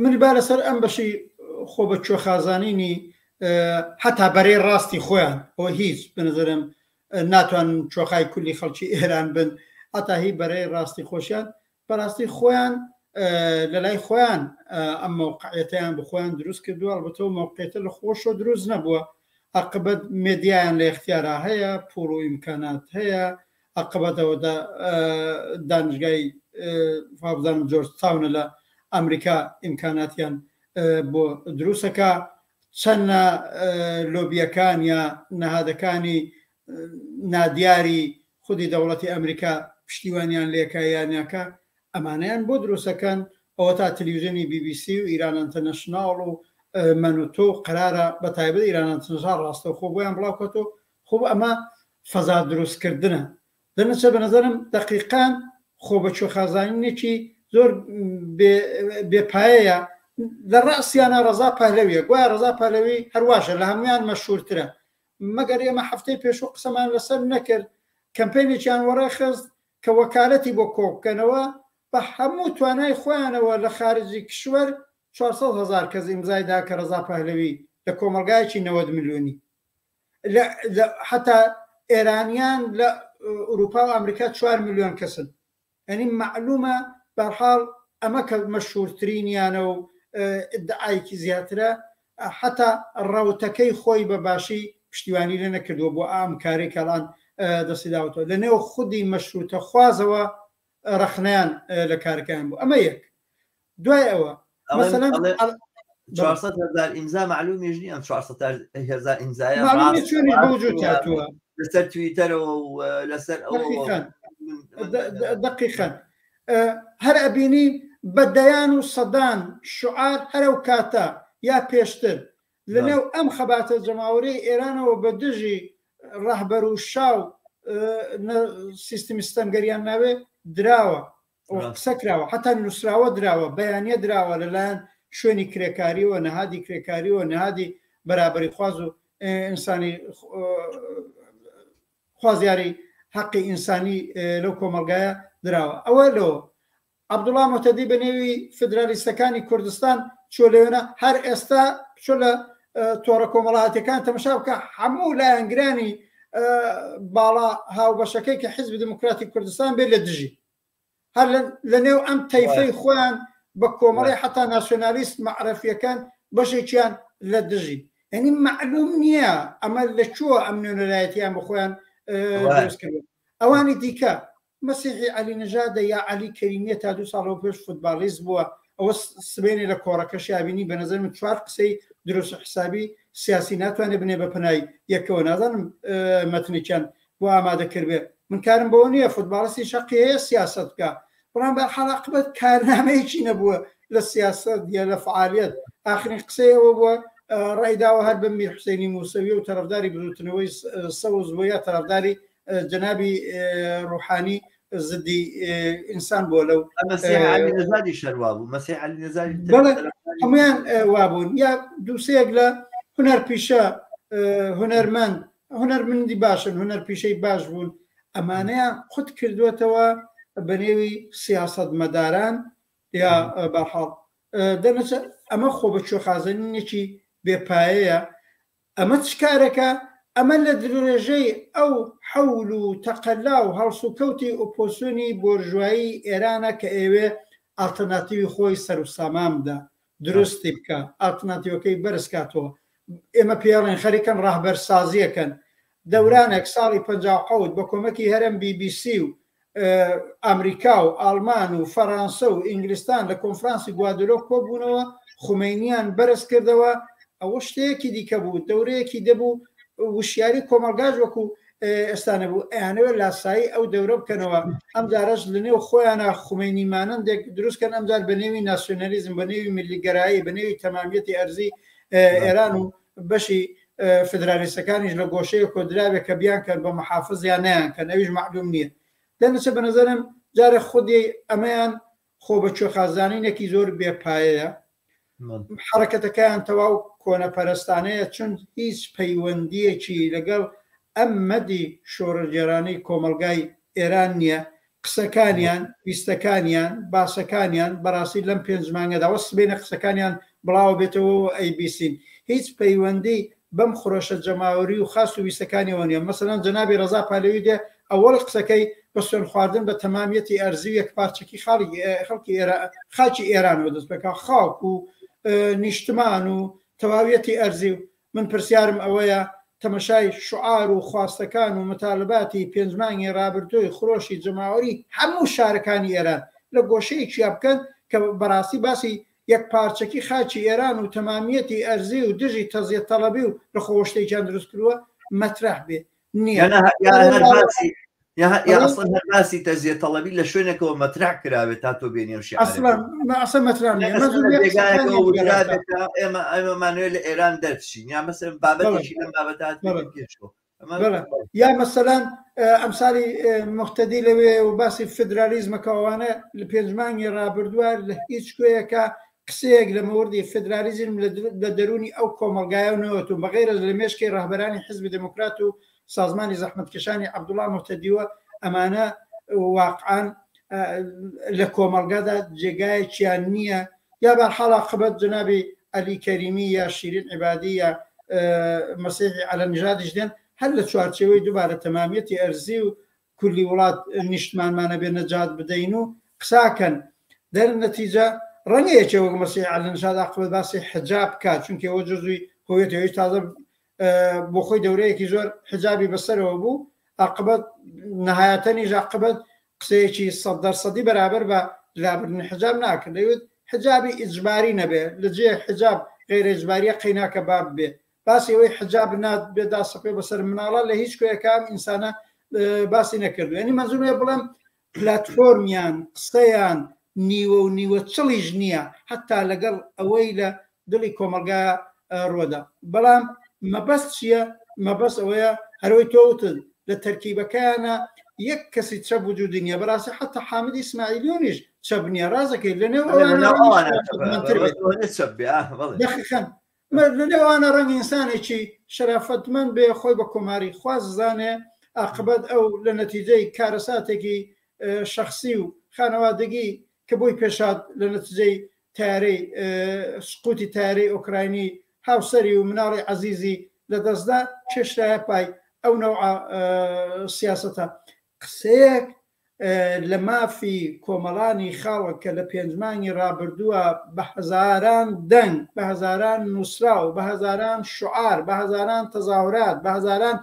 منی با لەسەر ئەم بەشی خۆ بە کوێخازانینی حتا بەرەی ڕاستی خۆیان بۆ هیچ بنظرم ناتوان چۆخای کولی خەڵکی ئێران بن هەتا هی بەرەی ڕاستی خۆشیان بەڕاستی خۆیان لە لای خۆیان ئەم موقعیەتیان بخۆیان دروست کردووە ئەلبەتە موقعیتە لە خۆشە دروست نەبووە عقبەت مێدیایان لە اختیارا هەیە پوڵ و ئیمکانات هەیە عقبەتەوە دانشگای فابزانم جۆرج تاونە لە ئەمریکا ئیمکاناتیان بۆ دروستەکە چەند لۆبیەکان یا نەهادەکانی نادیاری خودی دەوڵەتی ئەمریکا پشتیوانیان لێکایانەکە ئەمانیان بۆ دروستەکەن ئەوە تا تەلەڤیزیۆنی BBC و ئیران ئینتەرنەشناڵ و منوتۆ قرارە بە تایبەت ئیران ئینتەرنەشناڵ ڕاستەوخۆ بۆیان بڵاوکەتەوە خۆ ئەمە فەزا دروستکردنە دەنەچە بە نەزەرم دەقیقان خۆ بە کوێخازانینێکی زۆر بێپایەیە لە ڕاستیانە ڕەزا پەهلەویە گوایە ڕەزا پەهلەوی هەرواشە لە هەمویان مەشهورترە مەگەر ئێمە هەفتەی پێشوو قسەمان لەسەر نەکرد کەمپێنێکیان وەڕێخست کە وەکالەتی بۆ کۆبکەنەوە بە هەموو توانای خۆیانەوە لە خارجی کشوەر 400,000 کەس ئیمزایدا کە ڕەزا پەهلەوی لە کۆمەلگایەکی 90 ملیۆنی حتا ئێرانیان لە ئوروپا و ئەمریکا 4 ملیۆن کەسن ئەنی معلومە بەرحاڵ ئەمە کە مەشهورترینیانە و ئیدعایەکی زیاترە حتا ڕەوتەکەی خۆی بە باشی پشتیوانی لێ نەکردووە بۆ ئام کارێک کەڵان دەستی داوەتەوە لە نێو خودی مەشروتە خوازەوە ڕەخنیان لە کارەکان بوو ئەمە یەک دوای ئەوە مثلەن 400,000 ئیمزا معلومیش نیە 400,000 ئیمزایە لەسەر تویتەرەوە و لەسەر دقیقەن هەر ئەبینی بەدەیان و سەدان شعار هەرەو کاتە یا پێشتر لەنێو ئەم خەباتە جەماوەری ئێرانەوە بە دژی ڕەهبەر و شاو سیستمی ستەمگەریان ناوێ دراوە قسەکراوە حتا نووسراوە دراوە بەیانیە دراوە لەلایەن شوێنی کرێکاریەوە نەهادی کرێکاریەوە نەهادی بەرابەری خواز و ئینسانی خوازیاری حەقی ئینسانی لەو کۆمەلگایە دراوە ئەوە لەوە عەبدوڵڵا موتەدی بە نێوی فدرالیستەکانی کوردستان چۆ لەوێنە هەر ئێستا چۆ لە تۆڕە کۆمەڵایەتیەکان تەماشا بکە هەموو لایەنگرانی باڵا هاوبەشەکەی کە حیزبی دموکراتی کوردستان بێت لە دژی هەر لە نێو ئەم تەیفەی خۆیان بە کۆمەڵی حتا ناسیۆنالیست مەعرەفیەکان بەشێکیان لە دژی یعنی معلوم نییە ئەمە لەکوێوە ئەم نوێنەرایەتیان بە خۆیان دروست کردن ئەوانی دیکە مەسیحی عەلی نەژادە یا عەلی کەریمیە تا 2 ساڵەوە پێش فوتباڵیست بووە ئەوە سبێنێ لە کۆڕەکەشی بینی بە نەزەر من 4 قسەی دروست حسابی سیاسی ناتوانێت بنێ بە پەنای یەکەوە نازانم مەتنێکیان بۆ ئامادەکرد بێ من کارم بەوە نییە فوتباڵستی شەقی هەیە سیاست بکە بەڵام بەرحاڵ عاقبەت کارنامەیەکی نەبووە لە سیاست یا لە فعالیت ئاخرین قسەیەوە بووە ڕێداوە هەر بە میر حوسێنی موسەوی و تەرەفداری بزوتنەوەی سەوز بووە یا تەرەفداری جەنابی ڕوحانی زدی ئینسان بۆ لەو نەزادی شەروا بوو مەسیح عەلی نەزادی هەمویان وابوون یا دووسەیەک لە هونەر پیشە هونەرمەند هونەرمەندی باشن هونەر پیشەی باش بوون ئەمانەیان خود کردوێتەوە بە نێوی سیاسەتمەداران یا بەرحاڵ دەنەچە ئەمە خۆ بە کوێخازانینێکی بێپایەیە ئەمە چ کارەکە ئەمە لە درێژەی ئەو حەول و تەقەلا و هەڵسوکەوتی ئۆپۆسیۆنی بۆرژوایی ئێرانە کە ئێوێ ئالتەرناتیوی خۆی سەر و سامامدا درستی بکە ئالتەرناتیوەکەی بەرز کاتەوە ئێمە پێڵێن خەریکەن ڕاهبەرسازیەکەن دەورانێک ساڵی 57 بە کۆمەکی هەرم BBC و ئەمریکا و ئالمان و فەڕەنسا و ئینگلیستان لە کۆنفرانسی گوادلۆ کۆبوونەوە خومینیان بەرز کردەوە ئەوە شتەیەکی دیکە بوو دەورەیەکی دەبوو وشیاری کۆمەلگاژ وەکو ئێستانە بوو ئەیانەوە لاسایی ئەو دەورە بکەنەوە ئەم جارەش لە نێو خۆیانە خومینی مانندێک دروستکەن ئەمجار بە نێوی ناسیۆنەلیزم بە نێوی میلیگەرایی بە نێوی تەمامیەتی ئەرزی ئێران و بەشی فدرالیستەکانیش لە گۆشەیە کۆدراوێک کە بیان کەن بە محافزیان نیان کە نەویش معلوم نییە دەنەچە بە نەزەرم جارە خودی ئەمەیان خۆ بە کوێخازانینێکی زۆر بێپایەیە حرەکەتەکەیان تەواو کۆنەپەرستانەیە چون هیچ پەیوەندیەکی لەگەڵ ئەم مەدی شۆڕەجێرانەی کۆمەلگای ئێران نییە قسەکانیان ویستەکانیان باسەکانیان بەڕاستی لەم 5 مانگەدا وەس بینە قسەکانیان بڵاو بێتەوە ئەیبیسین هیچ پەیوەندی بەم خۆشە جەماوەری و خاص و ویستەکانیەوە نیە مەسەلەن جەنابی ڕەزا پالەوی دێ ئەوەڵ قسەکەی بە سوێن خواردن بە تەمامیەتی ئەرزی یەک پارچەکی خەڵکی خاچی ئێرانەوە دەست بکە خاک و نیشتمان و تەواویەتی ئەرزی و من پرسیارم ئەوەیە تەمەشای شعار و خواستەکان و متالباتی 5 مانگی ڕابردووی خۆشی جەماوەری هەموو شارەکانی ئێران لە گۆشەیەکی بکەن کە بەڕاستی باسی یەک پارچەکی خاچی ئێران و تەمامیەتی ئەرزی و دژی تەزیە تەڵەبی و لە خۆشتێکیان دروست کردووە مەترح بێ نییە یا ئەسڵەن هەرباسی تەزیە تەڵەبی لە شوێنێکەوە مەترح کراوێت تا تۆ بێنێوشی ئەسڵ مەترح ئێمەمانوێت لە ئێران دەرچین یا مەسەرم بابەتێکی لەم بابەتات پێشەوە یا مەسەلەن ئەمساڵی مختەدی لەوێ و باسی فدرالیزمەکەوانە لە 5 مانگی ڕابردووە لە هیچ کوێیەکە قسەیەک لە مەوردی فدرالیزم لە دەرونی ئەو کۆمەلگایە نەوەتون بەغێرە لە مێشکی ڕاهبەرانی حزبی دموکرات و سازمانی زەحمەتکێشانی عەبدوڵڵا مختەدیوە ئەمانە واقعاً لە کۆمەلگادا جێگایەکیان نییە یا بەرحاڵا قبەت جنابی عەلی کەریمی یا شیرین عیبادی یا مەسیحی عەلەنژادیش دێن هەر لە چوارچێوەی دووبارە تەمامیەتی ئەرزی و کولی وڵات نیشتمانمانە بێ نەجات بدەین و قساکەن دەرنەتیجە ڕەنگەیەکێ وەک مەسیحی عەلەنژاد عقبەت باسی حجاب بکات چونکە ئەوە جزوی هۆیەتەوەی تازە بۆ خۆی دەورەیەکی زۆر حجابی بەسەرەوە بوو عقبەت نەهایەتەنیش عقبەت قسەیەکی 100% بەرابەر بە لابردنی حجاب ناکرد دەیوت حجابی ئیجباری نەبێ لە جێ حجاب غێر ئیجباریە قەیناکە باب بێ باسی ئەوەی حجاب نات بێدا سەپێ بەسەر مناڵە لە هیچ کوێیەکەم ئینسانە باسی نەکردو ینی مەنزومێ بڵێم پلاتفۆرمیان قسەیان نیوە و نیوە چڵیش نییە حتا لەگەڵ ئەوەی لە دڵی کۆمەلگا ڕۆدا بەڵام مەبەست چییە مەبەست ئەوەیە هەروەی تۆوتن لە تەرکیبەکانە یەک کەسی چەب وجودی نییە بەڕاستی حتا حامد ئیسماعیلیۆنیش چەب نییە ڕازەکەی لە نێو لە نێوانە ڕەنگی ئینسانێکی شەرافەتمەند بێ خۆی بە کۆماری خواز زانێ عاقبەت ئەو لە نەتیجەی کارەساتێکی شەخسی و خانەوادگی کە بۆی پێشات لە نەتیجەی تارەی سقوتی تارەی ئۆکراینی هاوسەری و مناڵی عەزیزی لە دەستدا چێشتایە پای ئەو نەوع سیاسەتە قسەیەک لە مافی کۆمەڵانی خاڵک کە لە 5 مانگی ڕابردووە بە هەزاران دەنگ بە هەزاران نووسرا و بە هەزاران شعار بە هەزاران تەزاورات بە هەزاران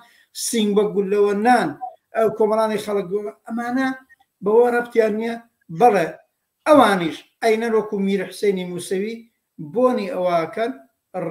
سینگ بە گولەوەنان ئەو کۆمەڵانی خەڵک ئەمانە بەوە ڕەبتیان نییە بەڵێ ئەوانیش ئەینەن وەکو میر حسێنی موسەوی بۆنی ئەوەکەن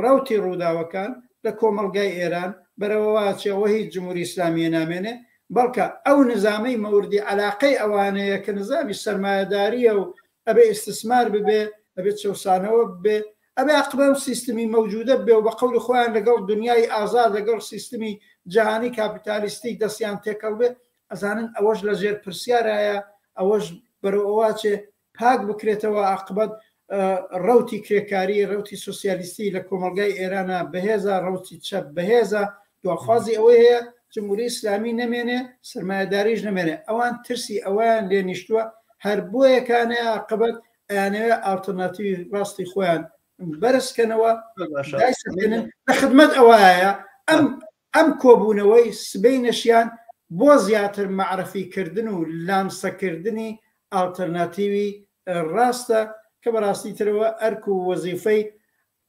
ڕەوتی ڕووداوەکان لە کۆمەلگای ئێران بەرەوەواچەوە هیچ جمهوری ئیسلامیە نامێنێ بەڵکە ئەو نظامی مەوردی علاقەی ئەوانەیە کە نظامی سەرمایەداریە و ئەبێ ئیستثمار ببێ ئەبێت چەسانەوە ببێ ئەبێ عقبە سیستمی مەوجودە بێ و بە قەولی خۆیان لەگەڵ دنیای ئازاد لەگەڵ سیستمی جهانی کاپیتالیستی دەستیان تێکەڵ بێ ئەزانن ئەوەش لە ژێر پرسیارایە ئەوەش بەرەوەواچێ پاک بکرێتەوە عقبەت ڕەوتی کرێکاری ڕەوتی سوسیالیستی لە کۆمەلگای ئێرانە بەهێزە ڕەوتی چەپ بەهێزە دواخوازی ئەوەی هەیە جمهوری ئیسلامی نەمێنێ سەرمایەداریش نەمێنێ ئەوان ترسی ئەویان لێ نیشتووە هەر بۆیەکانەیە عقبەت ئەیانەوێ ئالتەرناتیڤی ڕاستی خۆیان بەرزکەنەوە لە خدمەت ئەوایە ئەم کۆبوونەوەی سبەی نەشیان بۆ زیاتر معرفیکردن و لامسەکردنی ئالتەرناتیوی ڕاستە کە بەڕاستی ترەوە ئەرک و وەزیفەی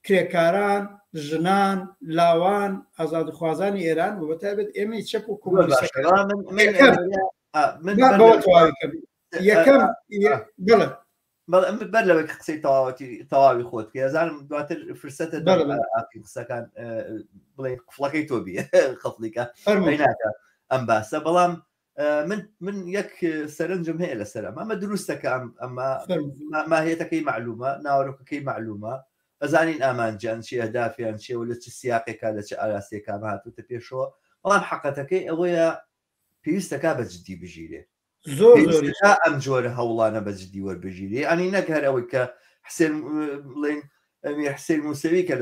کرێکاران ژنان لاوان ئازادخوازانی ئێران و بەتابێت ئێمە چەپ و کۆمۆنیستەکان یەکەم بەر لەوەی قسەی تەواوی خۆت کە ئەزانم دواتر فرسەتە قسەکان بڵێ قفڵەکەی تۆ بیە خەڵکە ناکە ئەم باسە بەڵام من یەک سەرنجم هەیە لەسەر ئەمە دروستەکە ئەمە ماهێتەکەی معلومە ناوەڕۆکەکەی معلومە ئەزانین ئامانجیان چی ئەهدافیان چیە و لە چ سیاقێکا لە چ ئاراسیەکە هاتوتە پێشەوە بەڵام حەقەتەکەی ئەوەیە پێویستەکە بەجددی بژیرێ زۆر ئەم جۆرە هەوڵانە بەجددی وەربژیرێ ئەنی نەک هەر ئەوەی کە حسێن بڵێن ئەمیر حسێن موسەوی کە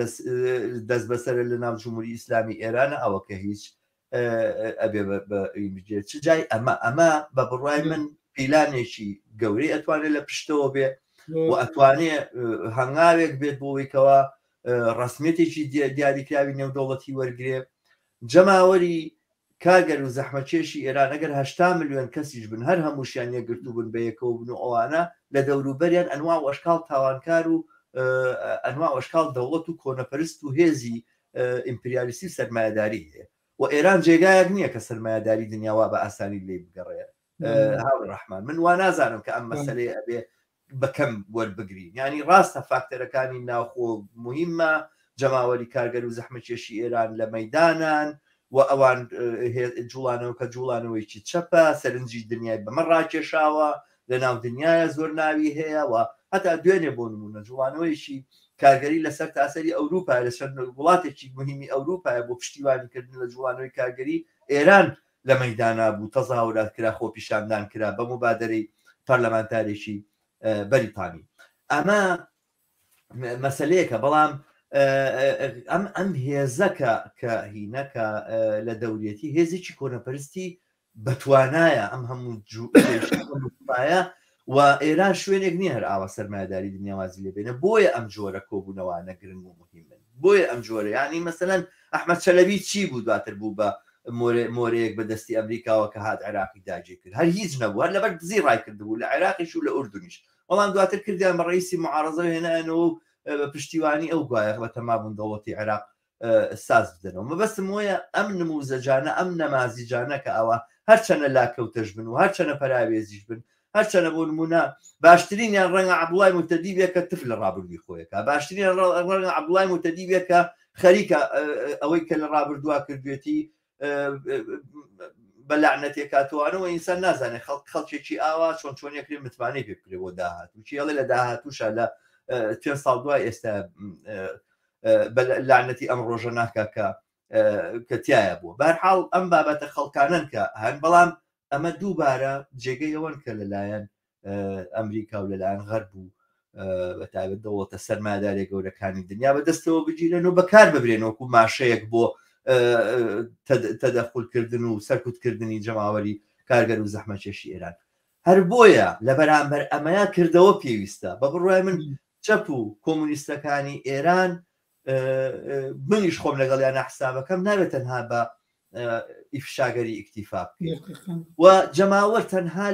دەست بەسەر لە ناو جمهوری ئیسلامی ئێرانە ئەوە کە هیچ ئەبێ بەجێت چ جای ئەمە بە بڕای من پیلانێکی گەورەی ئەتوانێت لە پشتەوە بێ و ئەتوانێت هەنگاوێک بێت بۆەوەیکەوە ڕسمێتێکی دیاریکراوی نێودەوڵەتی وەرگێ جەماوەری کارگەر و زەحمەکێشی ئێران ئەگەر 80 ملیۆن کەسیش بن هەر هەمووشیان یەکگرتو بن بە یەکەوە بن و ئەوانە لە دەوروبەریان ئەنواع وەشکاڵ تاوانکار و ئەنواع وەشکاڵ دەوڵەت و کۆنەپەرست و هێزی ئیمپریالیستی سەرمایه‌داری هەیە و ئێران جێگایەک نییە کە سەرمایه‌داری دنیاوا بە ئاسانی لێ بگەڕێ هاوڕەحمان من وا نازانم کە ئەم مەسەلەیە ئەبێ بەکەم وەربگرین ینی ڕاستە فاکتەرەکانی ناوخۆ مهمە جەماوەری کارگەر و زەحمەکێشی ئێران لە مەیدانان و ئەوان جوڵانەوە کە جوڵانەوەیکی چەپە سەرنجی دنیای بەمە ڕاکێشاوە لە ناو دنیاە زۆر ناوی هەیە و هەتا دوێنێ بۆ نمونە جوڵانەوەیشی کارگەری لەسەر تاسەری ئەوروپا لەسەر وڵاتێکی مهمی ئەوروپایە بۆ پشتیوانیکردن لە جوڵانەوەی کارگەری ئێران لە مەیدانا بوو تەزاورات کرا خۆ پیشاندان کرا بە مبادرەی پەرلەمانتارێکی بەریتانی ئەمە مەسلەیەکە بەڵام ئەم هێزەکە کە هینەکە لە دەورێتی هێزێکی کۆنەپەرستی بەتوانایە ئەم هەموو جوایە و ئێران شوێنێک نییە هەر ئاوا سەرمایه‌داری دنیاوازی لێ بێنە بۆیە ئەم جۆرە کۆبوونەوانە گرنگ و مهمن بۆیە ئەم جۆرە ینی مەسەلەن ئەحمەد چەلەبی چی بوو دواتر بوو بە مۆرەیەک بەدەستی ئەمریکاوە کە هات عێراقی داگیر کرد هەر هیچ نەبوو هەر لەبەر دزی ڕای کردبوو لە عێراقیش و لە ئوردونیش بەڵام دواتر کردیان بە ڕئیسی معارەزە هێنانەوە پشتیوانی ئەو گوایە بە تەمابوون دەوڵەتی عێراق ساز بدەنەوە مەبەستم وایە ئەم نموزەجانە ئەم نەمازیجانە کە ئەوە هەرچەنە لاکەوتەش بن و هەرچەنە پەراوێزیش بن هەرچەنە بۆ نمونە باشترینیان ڕەنگە عەبدوڵای موتەدیبێ کە تف لە ڕابردووی خۆیەکە باشترین ڕەنگە عەبدوڵای موتەدیبێ کە خەریکە ئەوەی کە لە ڕابردووا کردوێتی بە لعنەتێک کاتوانەوە ئینسان نازانێت خەڵکێکی ئاوا چۆن چۆنیەکرێ متمانەی پێ بکرێ بۆ داهاتوو چیڵێ لە داهاتووشە لە چەند ساڵ دوای ئێستا لعنەتی ئەم ڕۆژە ناکە کە تایە بووە بەرحاڵ ئەم بابەتە خەڵکانن کە هەن بەڵام ئەمە دووبارە جێگەی ئەوەن کە لەلایەن ئەمریکا و لەلایەن غەرب و بەتابەت دەوڵەتە سەرمایه‌داری گەورەکانی دنیا بەدەستەوە بگیرن و بەکار ببرێنەوەکو ماشەیەک بۆ تەدەخولکردن و سەرکوتکردنی جەماوەری کارگەر و زەحمەکێشی ئێران هەر بۆیە لە بەرامبەر ئەمەیە کردەوە پێویستە بە بڕای من چەپ و کۆمونیستەکانی ئێران منیش خۆم لەگەڵیان حسابەکەم نابێت تەنها بە ئیفشاگەری ئیکتیفا و جەماوەر تەنها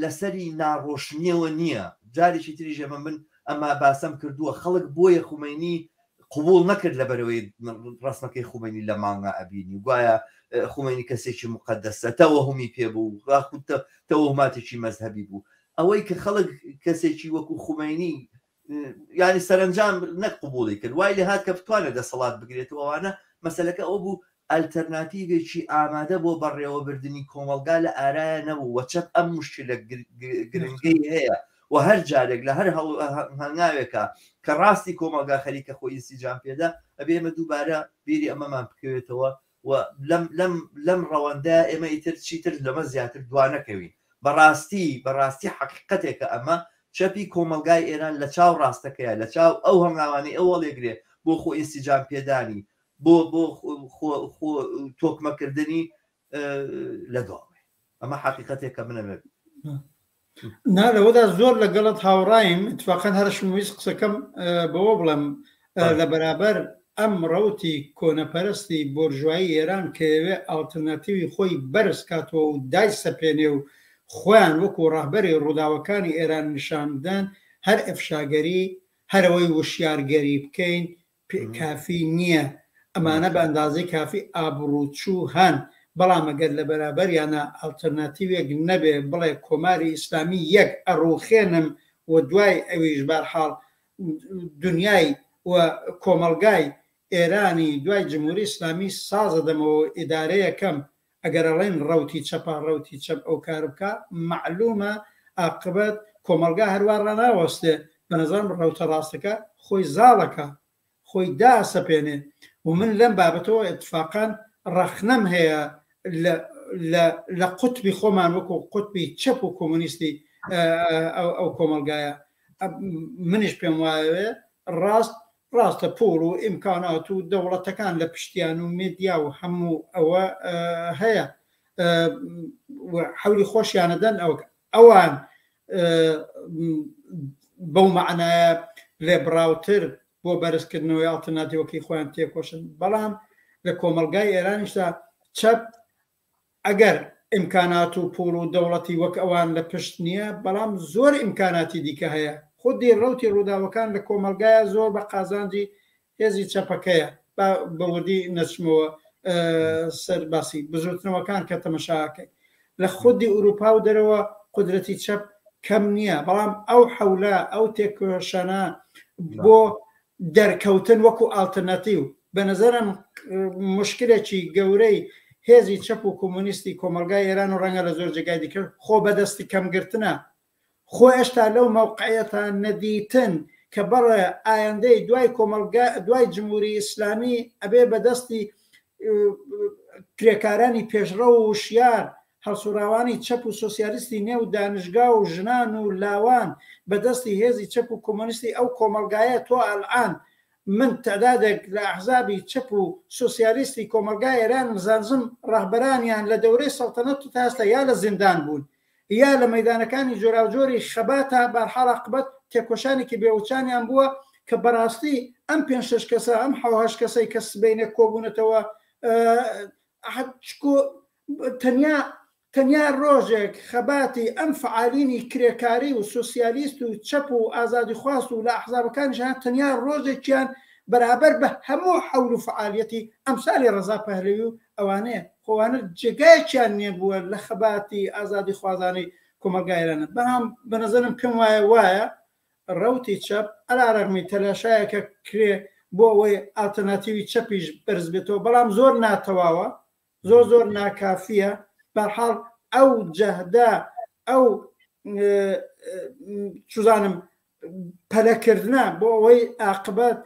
لەسەری ناڕۆشنیەوە نییە جارێکی تریژە من ئەمە باسەم کردووە خەڵک بۆیە خومینی قبول نەکرد لەبەرەوەی ڕسمەکەی خومینی لە مانگا ئەبینی گوایە خومینی کەسێکی مقدسە تەوەهمی پێبوو تەوەهماتێکی مەذهبی بوو ئەوەی کە خەڵک کەسێکی وەکو خومینی ینی سەرنجام نەک قبوڵی کرد وای لە هات کە بتوانێت دەسەڵات بگرێتەوە ئەوانە مەسەلەکە ئەو بوو ئەلتەرناتیڤێکی ئامادە بۆ بەڕێوەبردننی کۆمەلگا لە ئارایە نەبوو وە چەپ ئەم مشکلە گرنگەی هەیە و هەر جارێک لە هەر هەنگاوێکە کە ڕاستی کۆمەلگا خەریکە خۆی ئینسیجام پێدا ئەبێ ئێمە دووبارە بیری ئەمەمان بکەوێتەوە و لەم ڕەوەندە ئێمە ئیتر چیتر لەمە زیاتر دوانەکەوین بەڕاستی حقیقەتێکە ئەمە چەپی کۆمەلگای ئێران لە چاو ڕاستەکەیە لە چاو ئەو هەنگاوانی ئەوە لێگرێ بۆ خۆ ئینسیجام پێدانی بۆ تۆکمەکردنی لەگەڵێ ئەمە حقیقەتێکە منە لەوەدا زۆر لەگەڵت هاوڕایم اتفاقەن هەرشم ویست قسەکەم بەوە بڵم لە بەرابەر ئەم ڕەوتی کۆنەپەرستی بۆرژوایی ئێران کەوێ ئالتەرناتیوی خۆی بەرز کاتەوە و دای سەپێنێ و خۆیان وەکو ڕاهبەری ڕووداوەکانی ئێران نیشاندان هەر ئەفشاگەری هەرەوەی وشیارگەری بکەین کافی نییە ئەمانە بە ئەندازەی کافی ئابڕووچوو هەن بەڵام ئەگەر لە بەرابەریانە ئالتەرناتیوێک نەبێ بڵێ کۆماری ئیسلامی یەک ئەڕوخێنم و دوای ئەویش بەرحاڵ دنیای و کۆمەلگای ئێرانی دوای جمهوری ئیسلامی سازە دەمەوە ئیدارەیەکەم ئەگەر ئەڵێن ڕەوتی چەپە ڕەوتی چەپ ئەو کار بکە معلومە عاقبەت کۆمەلگا هەروە ڕەناوەستێ بە نەزانم ڕەوتە ڕاستەکە خۆی زاڵەکە خۆی داسەپێنێ و من لەم بابەتەوە اتفاقان ڕەخنەم هەیە لە قوتبی خۆمان وەکو قوتبی چەپ و کۆمونیستی ئەو کۆمەلگایە منیش پێم وایە ڕاستە پۆڵ و ئیمکانات و دەوڵەتەکان لە پشتیان و مێدیا و هەموو ئەوە هەیە حەولی خۆشیانەدەن ئەوان بەو معنایە لێبراوتر بۆ بەرزکردنەوەی ئالتەرناتیڤەکەی خۆیان تێکۆشن بەڵام لە کۆمەلگای ئێرانیشدا چەپ ئەگەر ئیمکانات و پۆڵ و دەوڵەتی وەک ئەوان لە پشت نییە بەڵام زۆر ئیمکاناتی دیکە هەیە خودی ڕەوتی ڕووداوەکان لە کۆمەلگایە زۆر بە قازانجی هێزی چەپەکەیە بەوردی نەچمەوە سەر باسی بزوتنەوەکان کە تەمەشاکەی لە خودی ئوروپا و دەرەوە قودرەتی چەپ کەم نییە بەڵام ئەو حەولە ئەو تێکۆشانە بۆ دەرکەوتن وەکو ئالتەرناتیو بە نەزەرم مشکلێکی گەورەی هێزی چەپ و کۆمونیستی کۆمەلگای ئێران و ڕەنگە لە زۆر جێگای دیکە خۆ بەدەستی کەمگرتنە خۆ هێشتا لەو مەوقعەتە نەدیتن کە بەڕێ ئایندەی دوای کۆمەلگا دوای جمهوری ئیسلامی ئەبێ بەدەستی کرێکارانی پێشڕە و وشیار هەڵسوراوانی چەپ و سۆسیالیستی نێو دانشگا و ژنان و لاوان بەدەستی هێزی چەپ و کۆمونیستی ئەو کۆمەلگایە تۆ ئەلعان من تعدادێک لە ئەحزابی چەپ و سۆسیالیستی کۆمەلگای ئێران زانزم ڕاهبەرانیان لە دەورەی سەڵتەنەت و تاستا یا لە زیندان بوون یا لە مەیدانەکانی جۆراوجۆری خەباتە بەرحاڵ عاقبەت تێکۆشانێکی بێوچانیان بووە کە بەڕاستی ئەم 5-6 کەسە ئەم 7 کەسەی کە سبەینێ کۆبوونەتەوە تەنیا ڕۆژێک خەباتی ئەم فعالینی کرێکاری و سۆسیالیست و چەپ و ئازادی خواست و لە ئەحزابەکانیشان تەنیا ڕۆژێکیان بەرابەر بە هەموو حەول و فعالیەتی ئەمسالی ڕەزا پەهلەوی و ئەوانەیە خۆوانە جێگایەکیان نییە بووە لە خەباتی ئازادی خوازانی کۆمەلگایرانە بەڵام بە نەزەرم پێم وایە ڕەوتی چەپ ئەلارەغمی تەلاشایەکە کرێ بۆ ئەوەی ئالتەرناتیوی چەپیش بەرز بێتەوە بەڵام زۆر ناتەواوە زۆر ناکافیە بەرحاڵ ئەو جەهدا ئەو چزانم پەلەکردنە بۆ ئەوەی عاقبەت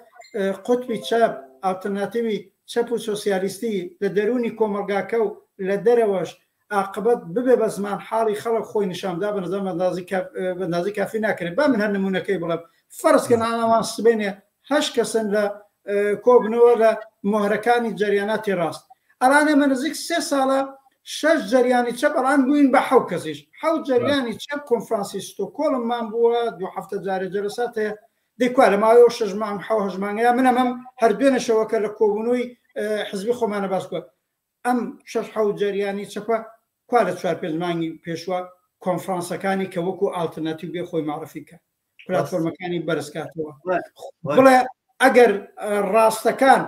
قوتبی چەپ ئالتەرناتیوی چەپ و سۆسیالیستی لە دەرونی کۆمەلگاکە و لە دەرەوەش عاقبەت ببێ بە زمان حاڵی خەڵک خۆی نیشاندا بە نظام بەندازی کافی ناکرێت با من هەر نمونونەکەی بڵێم فەرزکە ناوان سبێنێ 8 کەسن لە کۆبنەوە لە مۆهرەکانی جەریاناتی ڕاست ئەڵانە من نزیک 3 ساڵە 6 جەریانی چەپ ئەڵان بووین بە 7 کەسیش 7 جەریانی چەپ کۆنفرانسی ستۆکۆڵممان بووە 2 جارێ جەلسات هەیە دەیکوا لە ماوەیە 6 مانگ 7 مانگەیە من ئەمەم هەردوێنەشەوەکە لە کۆبوونەوەی حزبی خۆمانە باس کووە ئەم 6 جەریانی چەپە کوا لە 4-5 مانگی پێشوە کۆنفرانسەکانی کە وەکو ئالتەرناتیو بێ خۆی معرفیکە پلاتفۆرمەکانی بەرزکاتەوە بڵێ ئەگەر ڕاستەکان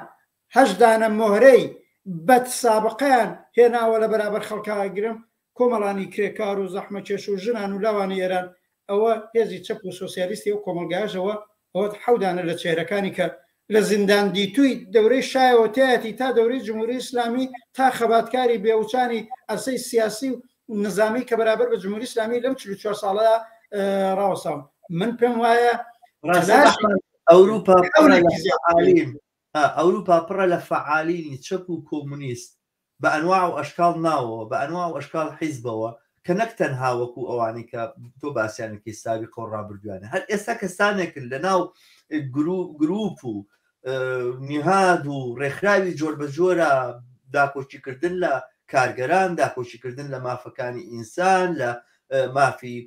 8 دانە مۆهرەی بەد سابقیان هێناوە لە بەرابەر خەڵکاگرم کۆمەڵانی کرێکار و زەحمەکێش و ژنان و لاوانی ئێران ئەوە هێزی چەپ و سۆسیالیستی و کۆمەلگایەژەوە ئەوە 7 دانە لە چێرەکانی کە لە زیندان دیتووی دەورەی شایەوەتایەتی تا دەورەی جمهوری ئیسلامی تا خەباتکاری بێوچانی ئەرسەی سیاسی و نظامی کە بەرابەر بە جمهوری ئیسلامی لەم 44 ساڵەیە ڕاوەساون من پێم وایە ئەوروپا پڕە لە فعالینی چەپ و کۆمونیست بە ئەنواع و ئەشکال ناوەوە بە ئەنواع و ئەشکال حیزبەوە کە نەک تەنها وەکو ئەوانی کە تۆ باسییانێکی ساوی خۆڕابردووانە هەر ئێستا کەستانێکن لە ناو گروپ و نیهاد و ڕێکخراوی جۆر بە جۆرە داکۆچیکردن لە کارگەران داکۆچیکردن لە مافەکانی ئینسان لە مافی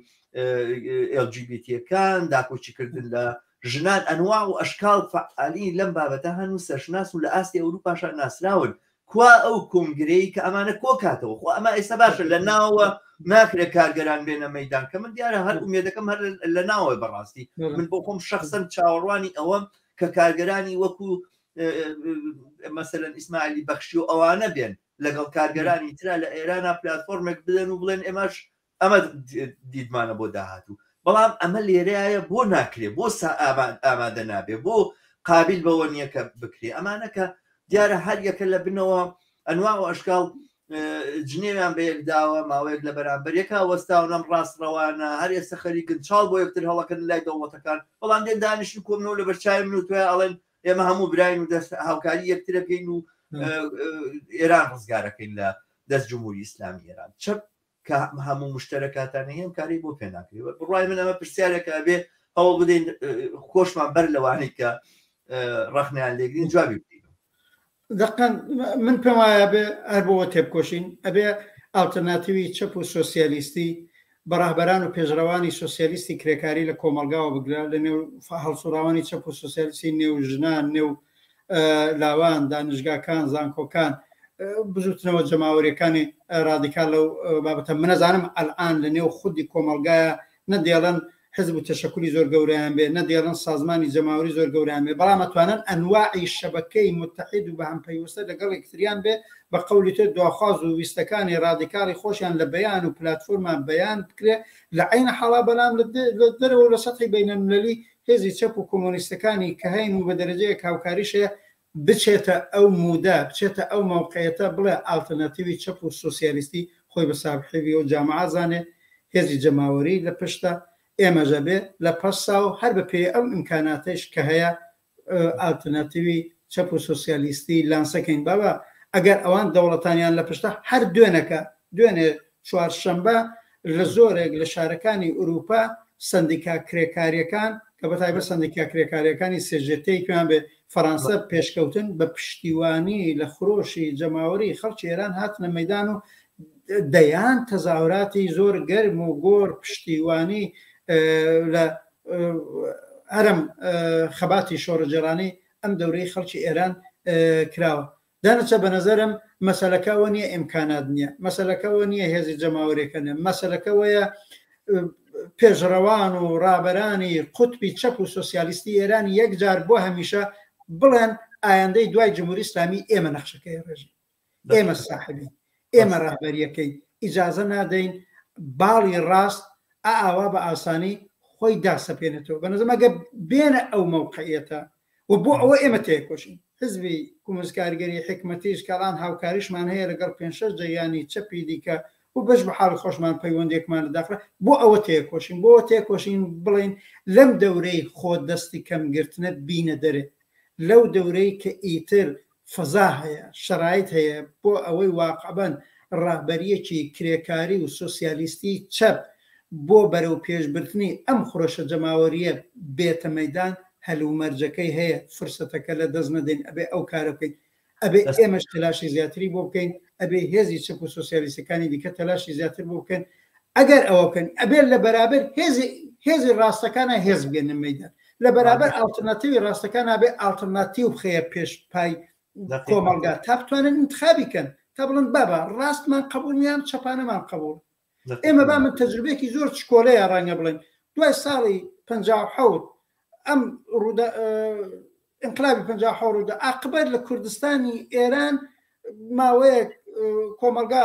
LGBTەکان داکۆچیکردن لە ژنان ئەنواع و ئەشکال فعالی لەم بابەتە هەنوو سەرشناس و لە ئاستی ئەوروپاشان ناسراون کوا ئەو کۆنگرەی کە ئەمانە کۆ کاتەوە خۆ ئەمە ئێستا باشە لە ناوە ناکرێت کارگەران بێنە مەیدان کە من دیارە هەر ئومێدەکەم هەر لە ناوە بەڕاستی من بۆ خۆم شخصەن چاوەڕوانی ئەوەم کە کارگەرانی وەکو مەسەلەن ئیسماعیلی بەخشی و ئەوانە بێن لەگەڵ کارگەرانی ترا لە ئێرانە پلاتفۆرمێک بدەن و بڵێن ئێمەش ئەمە دیدمانە بۆ داهاتوو بەڵام ئەمە لێرەیە بۆ ناکرێت بۆ ئامادە نابێ بۆ قابل بەوە نییە کە بکرێ ئەمانەکە دیارە هەر یەکە لە بنەوە ئەنوا و ئەشکال جنێویان بە یەکداوە ماوەیەک لە بەرامبەرێکە وەستاو نەم ڕاستڕەوانە هەر ئێستا خەریکن چاڵ بۆ یەکتر هەڵەکەن لای دەوڵەتەکان بەڵام دێن دانیشتن کۆمنەوە لە بەرچاوی من و توێ ئەڵێن ئێمە هەموو براین و دەست هاوکاری یەکترەکەین و ئێران ڕزگارەکەین لە دەست جمهوری ئیسلامی ئێران چەپ کە هەموو مشتەرەکاتانە هەیە کاری بۆ پێ ناکرێت بڕای من ئەمە پرسیارێکە بێ هەوڵ بدەین خۆشمان بەر لەوانەی کە ڕەخنیان لێگرین جوابی بدەین دقیقاً من پێم وایە بێ هەر بۆەوە تێبکۆشین ئەبێ ئالتەرناتیوی چەپ و سۆسیالیستی بەڕاهبەران و پێشڕەوانی سۆسیالیستی کرێکاری لە کۆمەلگاوە بگرا لە نێو هەڵسوڕاوانی چەپ و سۆسیالیستی نێو ژنان نێو لاوان دانیشگاکان زانکۆکان بزوتنەوە جەماوەریەکانی ڕادیکال لەو بابەتە منەزانم ئەلعان لە نێو خودی کۆمەلگایە نەدێڵن حزب و تەشەکولی زۆر گەورەیان بێ نەدێڵن سازمانی جەماوەری زۆر گەورەیان بێ بەڵام ئەتوانن ئەنواعی شەبەکەی متحید و بە هەم پەیوەستە لەگەڵ یەکتریان بێ بە قەولی تر دواخواز و ویستەکانی ڕادیکاڵی خۆشیان لە بەیان و پلاتفۆرمان بەیان بکرێ لە عینە حاڵا بەلام لە دەرەوە لە سەطحی بینەلملەلی هێزی چەپ و کۆمۆنیستەکانی کە هەین و بە دەرەجەیەک هاوکاریشەیە بچێتە ئەو مودا بچێتە ئەو موقعیەتە بڵێ ئالتەرناتیوی چەپ و سۆسیالیستی خۆی بە سابحێوی و جامعە زانێ هێزی جەماوەری لە پشتە ئێمەژە بێ لە پەسا و هەر بە پێی ئەو ئیمکاناتش کە هەیە ئالتەرناتیوی چەپ و سۆسیالیستی لانسەکەین بابە ئەگەر ئەوان دەوڵەتانیان لە پشتە هەر دوێنەکە دوێنێ چوارشەمبە لە زۆرێک لە شارەکانی ئوروپا سندیکا کرێکاریەکان کە بەتایبەت سندیکا کرێکاریەکانی سێژێتەی پێیان بێ فەرانسە پێشکەوتن بە پشتیوانی لە خۆشی جەماوەری خەڵکی ئێران هاتنە مەیدان و دەیان تەزاوراتی زۆر گەرم و گۆر پشتیوانی لە هەرم خەباتی شۆڕەجێڕانی ئەم دەورەی خەڵکی ئێران کراوە دانەچە بە نەزەرم مەسەلەکەەوە نییە ئیمکانات نییە مەسەلەکەەوە نییە هێزی جەماوەریەکەنە مەسەلەکەوەیە پێشڕەوان و ڕابەرانی قوتبی چەپ و سۆسیالیستی ئێران یەکجار بۆ هەمیشە بڵێن ئایندەی دوای جمهوری ئیسلامی ئێمە نەخشەکەی ڕێژی ئێمە ساحبی ئێمە ڕاهبەریەکەی ئیجازە نادەین باڵی ڕاست ئاوا بە ئاسانی خۆی داسەپێنێتەوە بە نەزەم ئەگە بێنە ئەو مەوقعیەتە و بۆ ئەوە ئێمە تێکۆشین حزبی کۆمونیستکارگەری حکمەتیش کاڵان هاوکاریشمان هەیە لەگەڵ 5-6 جەیانی چەپی دیکە و بەش بە حاڵی خۆشمان پەیوەندێکمان لەداخرا بۆ ئەوە تێکۆشین بۆ تێکۆشین بڵین لەم دەورەی خۆ دەستی کەمگرتنە بینە دەرێ لەو دەورەی کە ئیتر فەزا هەیە شەرایط هەیە بۆ ئەوەی واقعبەن ڕاهبەریەکی کرێکاری و سۆسیالیستی چەپ بۆ بەرەو پێشبرتنی ئەم خۆشە جەماوەریە بێتە مەیدان هەلومەرجەکەی هەیە فرسەتەکە لە دەست نەدەین ئەبێ ئەو کارە بکەین ئەبێ ئێمەش تەلاشی زیاتری بۆ بکەین ئەبێ هێزی چەپ و سۆسیالیستەکانی دیکە تەلاشی زیاتر بۆ بکەن ئەگەر ئەوە بکەن ئەبێ لە بەرابەر هێزی ڕاستەکانە هێز بگەنە مەیدان لە بەرابەر ئالتەرناتیوی ڕاستەکان ئەبێ ئالتەرناتیو بخەیە پێش پای کۆمەلگا تا بتوانن انتخابی کەن تا بڵن بابە ڕاستمان قبول نیان چەپانەمان قبول ئێمە با من تەجربەیەکی زۆر چکۆلەیە ڕەنگە بڵێن دوای ساڵی 57 ئەم انقلابی 57 ڕوودا عاقبەت لە کوردستانی ئێران ماوەیەک کۆمەلگا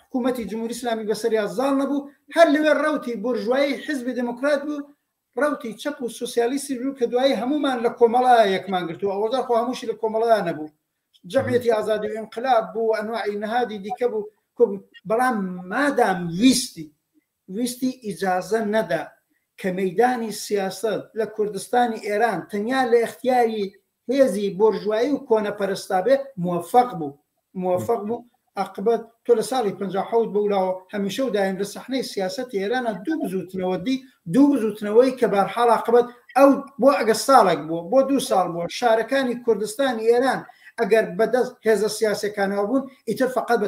حکوومەتی جمهوری ئیسلامی بەسەریا زاڵ نەبوو هەر لەوێ ڕەوتی بورژوایی حزبی دموکرات بوو ڕەوتی چەپ و سۆسیالیستی بوو کە دوایی هەمومان لە کۆمەڵایە یەکمان گرتووە ئەوەدا خۆ هەمووشی لە کۆمەڵایە نەبوو جەمعیەتی ئازادی و انقلاب بوو ئەنواعی نەهادی دیکە بوو بەڵام مادام ویستی ئیجازە نەدا کە مەیدانی سیاست لە کوردستانی ئێران تەنیا لە اختیاری هێزی بورژوایی و کۆنەپەرستا بێ موفق بوو عاقبەت تۆ لە ساڵی 57 بوولاوە هەمیشە و دایم لە سەحنەی سیاسەتی ئێرانە دوو بزوتنەوەی کە بەرحاڵ عاقبەت ئەو بۆ ئەگە ساڵێک بووە بۆ 2 ساڵ بووە شارەکانی کوردستانی ئێران ئەگەر بەدەست هێزە سیاسەکانەوە بوون ئیتر فقط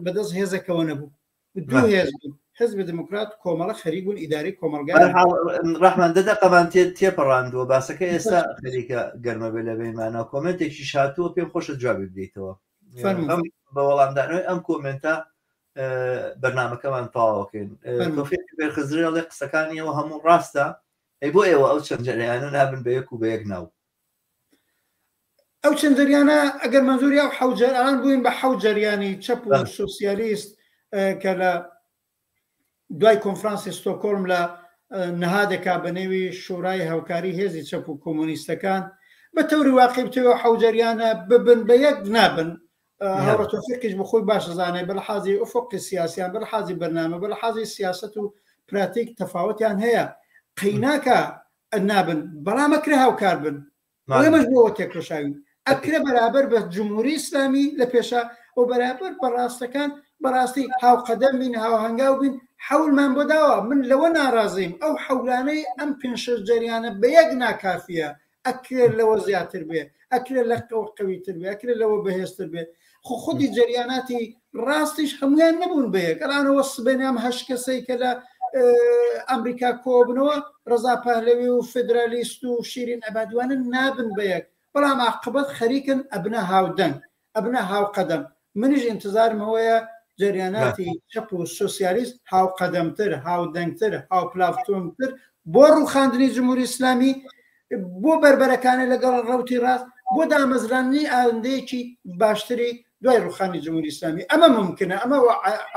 بەدەست هێزەکەوە نەبوو دوو هێز بوون حزب دموکرات کۆمەڵە خەریک بوون ئیداری کۆمەلگا ڕەحمان دەقەمان تێپەڕاندووە باسەکە ئێستا خەریکە گەرمە بێ لە بەیمانە کۆمنتێکی شاتووە پێم خۆشە جوابی بدەیتەوە بە وەڵامدانەوەی ئەم کۆمنتە بەرنامەکەمان تەواوەکەین تۆفیق بێرخزرێ لێ قسەکانیەوە هەموو ڕاستە بۆ ئێوە ئەو چەند جەریانە نابن بە یەک و بە یەک ناو ئەو چەند جریانە ئەگەر منزوری ئەو حەوجەران بووین بە حەوت جەریانی چەپ و سۆسیالیست کە لە دوای کۆنفرانسی ستۆکۆلم لە نەهادێکا بە نێوی شورای هاوکاری هێزی چەپ و کۆمۆنیستەکان بە تەوری واقعی بتەوە حەوجەریانە ببن بە یەک نابن هەوڕە تۆفیقیش بە خۆی باش زانێ بە لەحاظی ئوفقی سیاسیان بە لەحاظی بەرنامە بە لەحاظی سیاست و پراتیک تەفاوەتیان هەیە قەیناکە نابن بەڵام ئەکرێ هاوکار بن ئێمەش بۆەوە تێکۆشاوین ئەکرێ بەرابەر بە جمهوری ئیسلامی لە پێشە و بەرابەر بەڕاستەکان بەڕاستی هاوقەدەم بین هاوهەنگاو بین حەولمان بۆ داوە من لەوە ناڕازیم ئەو حەولانەی ئەم 5 جەریانە بە یەک ناکافیە ئەکرێت لەوە زیاتر بێ ئەکرێت لە قەویتر بێ ئەکرێت لەوە بەهێزتر بێ خودی جەریاناتی ڕاستیش هەمویان نەبوون بە یەک ئەلانەوە سبێنیام 8 کەسەی کە لە ئەمریکا کۆبنەوە ڕەزا پەهلەوی و فدرالیست و شیرین ئەبادیوانە نابن بە یەک بەڵام عاقبەت خەریکن ئەبنە هاودەنگ ئەبنە هاوقەدەم منیش ئینتزارمەوەیە جریاناتی چەپ و سۆسیالیست هاوقەدەمتر هاودەنگتر هاوپلافتۆنتر بۆ ڕووخاندنی جمهوری ئیسلامی بۆ بربەرەکانی لەگەڵ ڕەوتی ڕاست بۆ دامەزرانی ئاندەیەکی باشتری دوای ڕووخانی جمهوری ئیسلامی ئەمە ممکنە ئەمە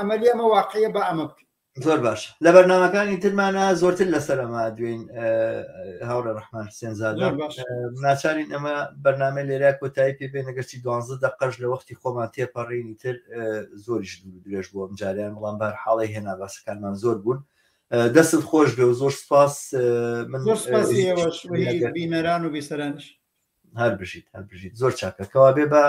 عملی ئەمە واقعیە بە ئەمە بکەین زۆر باش لە بەرنامەکانی ترمانە زۆرتر لەسەرەما دوێن هاوڕە ڕەحمان حوسێن زادە ناچارین ئەمە بەرنامە لێرە کۆتایی پێ بێن نەگەشتی 12 دقەش لە وەختی خۆمان تێپەڕێنی تر زۆریش درێژ بووە جاریان بەڵام بەر حاڵی هێنا باسەکانمان زۆر بوون دەستت خۆش بێ و زۆر سپاس من زۆر سپاس بینەران و بیسەرانش هەر بژیت زۆر چاکەکەوا بێ بە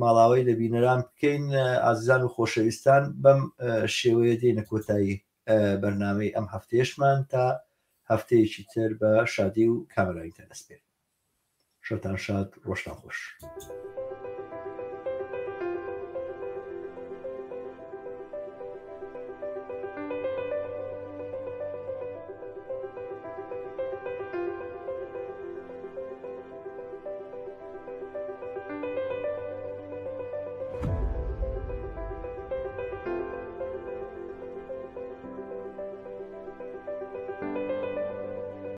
ماڵاوی لە بینەران بکەین ئازیزان و خۆشەویستان بەم شێوەیە دێنە کۆتایی بەرنامەی ئەم هەفتەیەشمان تا هەفتەیەکی تر بە شادی و کامەرانی تەنەسپێت شەتان شاد ڕۆژتان خۆش